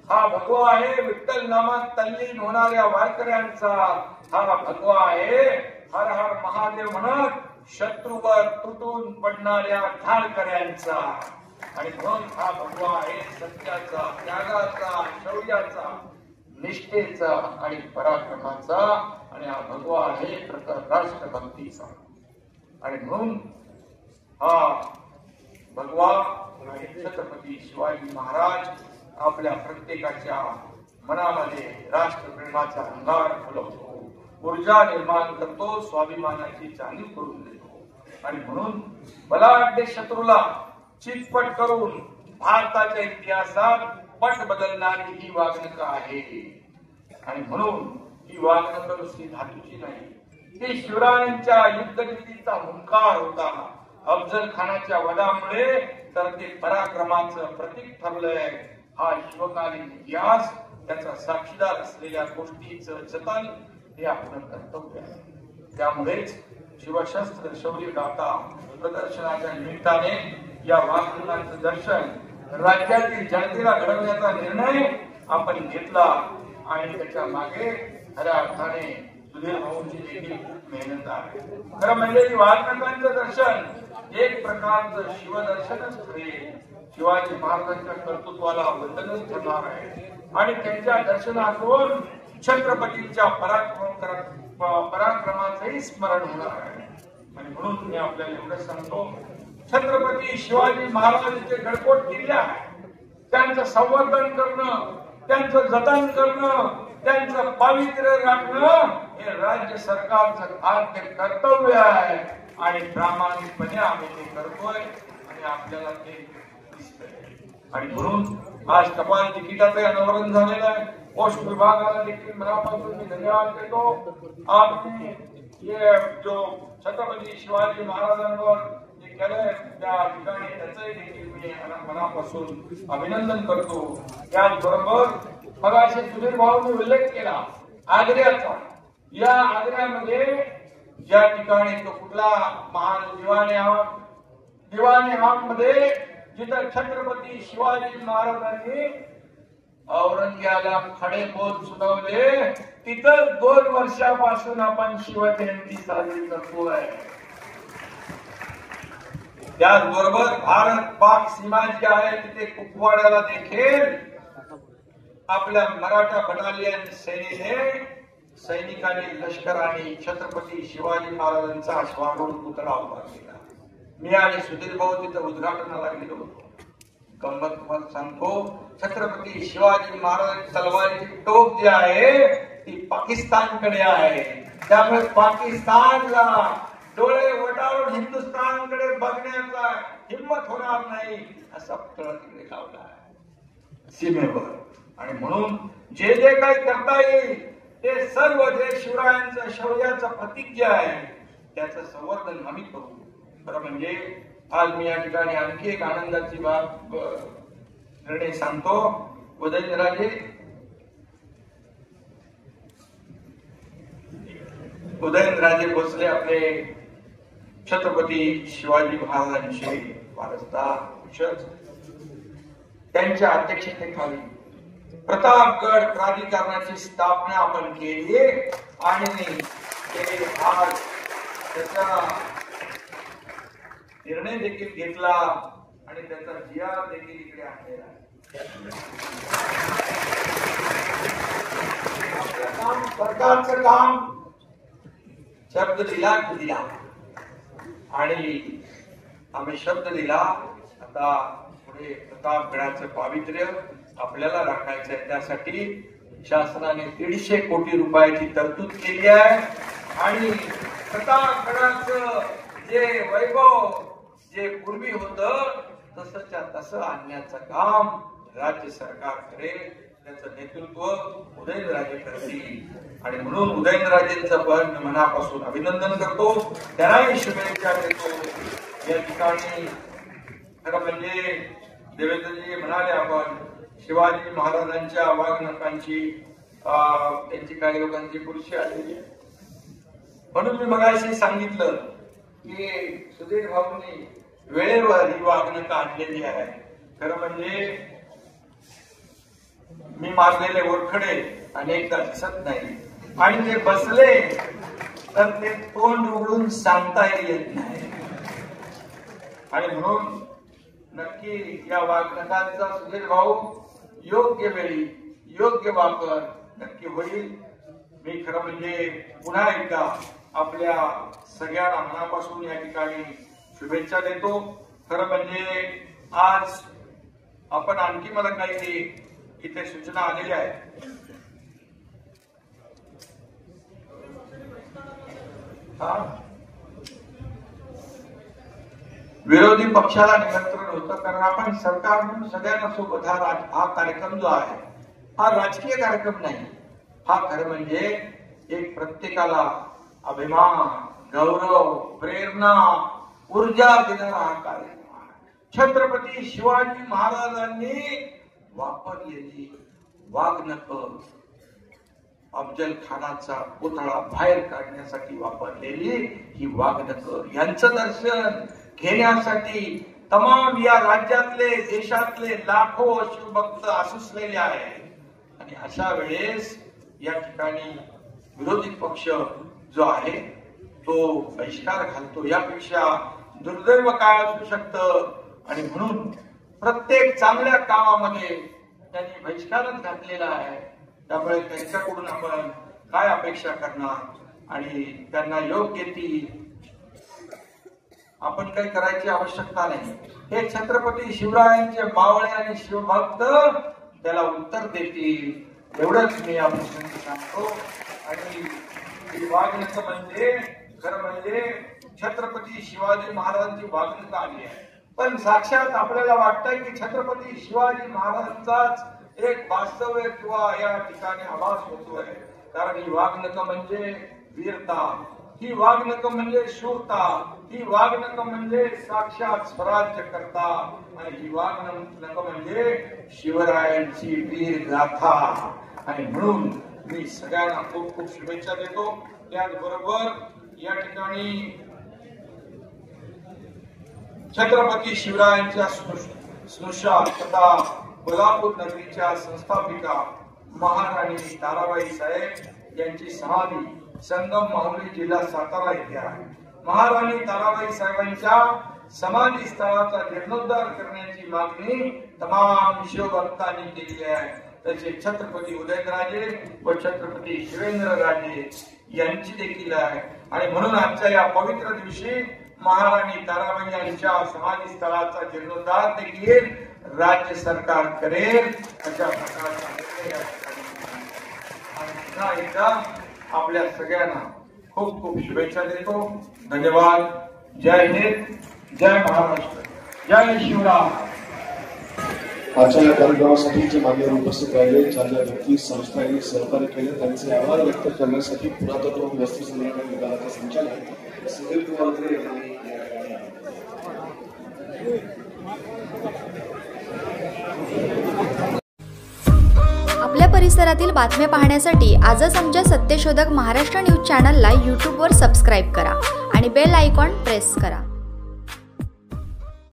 हा भगवा आहे विठ्ठल नामात तल्लीन होणाऱ्या वारकऱ्यांचा, हा भगवा आहे हर हर महादेव म्हणत शत्रूवर तुटून पडणाऱ्या ढालकऱ्यांचा. आणि म्हणून हा भगवा आहे सत्याचा, त्यागाचा, शौर्याचा, निष्ठेचा आणि पराक्रमाचा. आणि हा भगवा आहे राष्ट्रभक्तीचा. आणि म्हणून हा भगवा आणि छत्रपती शिवाजी महाराज आपल्या प्रत्येकाच्या मनामध्ये राष्ट्रप्रेमाचा अंगार फुलवतो, ऊर्जा निर्माण करतो, स्वाभिमानाची जाणीव करून देतो. आणि म्हणून बलाढ्य शत्रूला चितपट करून भारताच्या इतिहासात पट बदलणारी ही वागणूक आहे. आणि म्हणून ही वागणूक नुसती धातूची नाही, ती शिवरायांच्या युद्धनीतीचा हुंकार होता. अफजल खानाच्या वधामुळे तर ते पराक्रमाचं प्रतीक ठरलंय. हा शिवकालीन इतिहास त्याचा साक्षीदार असलेल्या गोष्टीचं जतन हे आपलं कर्तव्य आहे. त्यामुळेच शिवशस्त्र शौर्य गाथा प्रदर्शनाच्या निमित्ताने या वाघनकांचं दर्शन राज्यातील जनतेला घडवण्याचा निर्णय आपण घेतला. आणि त्याच्या मागे खऱ्या अर्थाने सुधीर भाऊंची देखील खूप मेहनत आहे. खरं म्हणजे वाघनकांचं दर्शन एक प्रकारचं शिवदर्शनच ठरेल. शिवाजी महाराजांच्या कर्तृत्वाला वंदनच ठरणार आहे. आणि त्यांच्या दर्शनातून छत्रपतींच्या पराक्रमाचंही स्मरण होणार आहे. आणि म्हणून मी आपल्याला एवढं सांगतो, छत्रपती शिवाजी महाराजांचे गडकोट किल्ले आहे, त्यांचं संवर्धन करणं, त्यांचं जतन करणं, त्यांचं पावित्र्य राखणं हे राज्य सरकारचं आद्य कर्तव्य आहे. आणि प्रामाणिकपणे आम्ही ते करतोय आणि आपल्याला ते दिसतंय. आणि म्हणून आज टपाल तिकिटाचं अनावरण झालेलं आहे. पोस्ट विभागाला देखील मनापासून मी धन्यवाद देतो. आपने ये जो छत्रपती शिवाजी महाराजांवर जे केलंय त्या ठिकाणी त्याचंही देखील मी मनापासून अभिनंदन करतो. त्याचबरोबर मगाशी सुधीर भाऊंनी उल्लेख केला आग्र्याचा. या आग्र्यामध्ये ज्या ठिकाणी तो कुठला महान दिवाने मध्ये जिथं छत्रपती शिवाजी महाराजांनी औरंग्याला खडे बोध सुनावले, तिथं 2 वर्षापासून आपण शिवजयंती साजरी करतोय. त्याचबरोबर भारत पाक सीमा जी आहे तिथे कुपवाड्याला देखील आपल्या मराठा बटालियन सेनेने सैनिकांनी लष्कराने छत्रपती शिवाजी महाराजांचा अश्वारूढ पुतळा उभा केला. मी आणि सुधीर भाऊ तिथं उद्घाटनाला गेलो होतो. गंमत तुम्हाला सांगतो, छत्रपती शिवाजी महाराजांची तलवारीची टोक जी आहे ती पाकिस्तानकडे आहे. त्यामुळे पाकिस्तानला डोळे वटारून हिंदुस्थानकडे बघण्याचा हिंमत होणार नाही असा पुतळा तिकडे लावला आहे सीमेवर. आणि म्हणून जे जे काही करता येईल ते सर्व जे शिवरायांचं शौर्याचं प्रतीक जे आहे त्याचं संवर्धन आम्ही करू. खरं म्हणजे आज मी या ठिकाणी आणखी एक आनंदाची बाब निर्णय सांगतो. उदयनराजे भोसले आपले छत्रपती शिवाजी महाराजांचे वारसदार, त्यांच्या अध्यक्षतेखाली प्रतापगड प्राधिकरणाची स्थापना आपण केली. आणि आज त्याचा निर्णय देखील घेतला आणि त्याचा GR देखील इकडे आणलेला आहे. सरकारचं काम शब्द दिला की दिला आणि आम्ही शब्द दिला. आता पुढे प्रतापगडाचं पावित्र्य आपल्याला राखायचं आहे. त्यासाठी शासनाने 150 कोटी रुपयाची तरतूद केली आहे. आणि प्रतापगडाचं जे वैभव जे पूर्वी होतं तसंच्या तसं आणण्याचं काम राज्य सरकार करेल. त्याचं नेतृत्व उदयनराजे करतील आणि म्हणून उदयनराजेंचं पण मी मनापासून अभिनंदन करतो, त्यांनाही शुभेच्छा देतो. या ठिकाणी खरं म्हणजे देवेंद्रजी म्हणाले आपण शिवाजी महाराजांच्या वागणुकांची त्यांची काही लोकांची पुरुषी आलेली आहे. म्हणून मी मगाशी सांगितलं की सुधीर भाऊंनी वेळेवर ही वागणूक आणलेली आहे. खरं म्हणजे मी मारलेले ओरखडे अनेकदा दिसत नाही आणि ते बसले तर ते तोंड उघडून सांगता येत नाही. आणि म्हणून नक्की या वागणुकांचा सुधीर भाऊ योग्य वेळी योग्य वापर नक्की होईल. मी खरं म्हणजे पुन्हा एकदा आपल्या सगळ्यांना मनापासून या ठिकाणी शुभेच्छा देतो. खरं म्हणजे आज आपण आणखी मला काही इथे सूचना आलेल्या आहेत. विरोधी पक्षाला निमंत्रण होतं कारण आपण सरकार म्हणून सगळ्यांना सोबत हा कार्यक्रम जो आहे हा राजकीय कार्यक्रम नाही. हा खरं म्हणजे एक प्रत्येकाला अभिमान, गौरव, प्रेरणा, ऊर्जा देणारा हा कार्यक्रम आहे. छत्रपती शिवाजी महाराजांनी वापरलेली वाघनख अफजल खानाचा पुतळा बाहेर काढण्यासाठी वापरलेली ही वाघनख यांचं दर्शन घेण्यासाठी तमाम या राज्यातले देशातले लाखो शिवभक्त आसुसलेले आहेत. आणि अशा वेळेस या ठिकाणी विरोधी पक्ष जो आहे तो बहिष्कार घालतो. यापेक्षा दुर्दैव काय असू शकतं. आणि म्हणून प्रत्येक चांगल्या कामामध्ये त्यांनी बहिष्कारच घातलेला आहे. त्यामुळे त्यांच्याकडून आपण काय अपेक्षा करणार आणि त्यांना योग्य ती आपण काही करायची आवश्यकता नाही. हे छत्रपती शिवरायांचे मावळे आणि शिवभक्त त्याला उत्तर देतील एवढंच मी या प्रसंगी सांगतो. आणि वागणूक म्हणजे खरं म्हणजे छत्रपती शिवाजी महाराजांची वागणूक आली आहे. पण साक्षात आपल्याला वाटतंय की छत्रपती शिवाजी महाराजांचाच एक वास्तव्य किंवा या ठिकाणी आभास होतोय. कारण ही वागणूक म्हणजे वीरता, ही वागणूक म्हणजे शूरता, ही वागणूक म्हणजे साक्षात स्वराज्य करता आणि ही वागणूक म्हणजे शिवरायांची वीर गाथा. आणि म्हणून मी सगळ्यांना खूप खूप शुभेच्छा देतो. त्याचबरोबर या ठिकाणी छत्रपती शिवरायांच्या स्नुषा तथा कोल्हापूर नगरीच्या संस्थापिका महाराणी ताराबाई साहेब यांची समाधी संगम माहुली जिल्हा सातारा येथे आहे. महाराणी ताराबाई साहेबांच्या समाधी स्थळाचा जीर्णोद्धार करण्याची मागणी तमाम शिवभक्तांनी केली आहे. तसे छत्रपती उदयनराजे व छत्रपती शिवेंद्रराजे यांची देखील आहे. आणि म्हणून आजच्या या पवित्र दिवशी महाराणी ताराबाई यांच्या समाधी स्थळाचा जीर्णोद्धार देखील राज्य सरकार करेल अशा प्रकारचा निर्णय. आणि पुन्हा एकदा आपल्या सगळ्यांना खूप खूप शुभेच्छा देतो. धन्यवाद. जय हिंद, जय महाराष्ट्र, जय शिवराम.
आजच्या या कार्यक्रमासाठी जे मान्यवर उपस्थित राहिले, ज्या ज्या व्यक्ती संस्थांनी सहकार्य केले त्यांचे आभार व्यक्त करण्यासाठी पुरातत्व वस्तू संग्रहण विभागाचे संचालक सुधीर कुमार यांनी
आपल्या परिसरातील बातम्या पाहण्यासाठी आजच आमच्या सत्यशोधक महाराष्ट्र न्यूज चॅनलला यूट्यूबवर सबस्क्राईब करा आणि बेल आयकॉन प्रेस करा.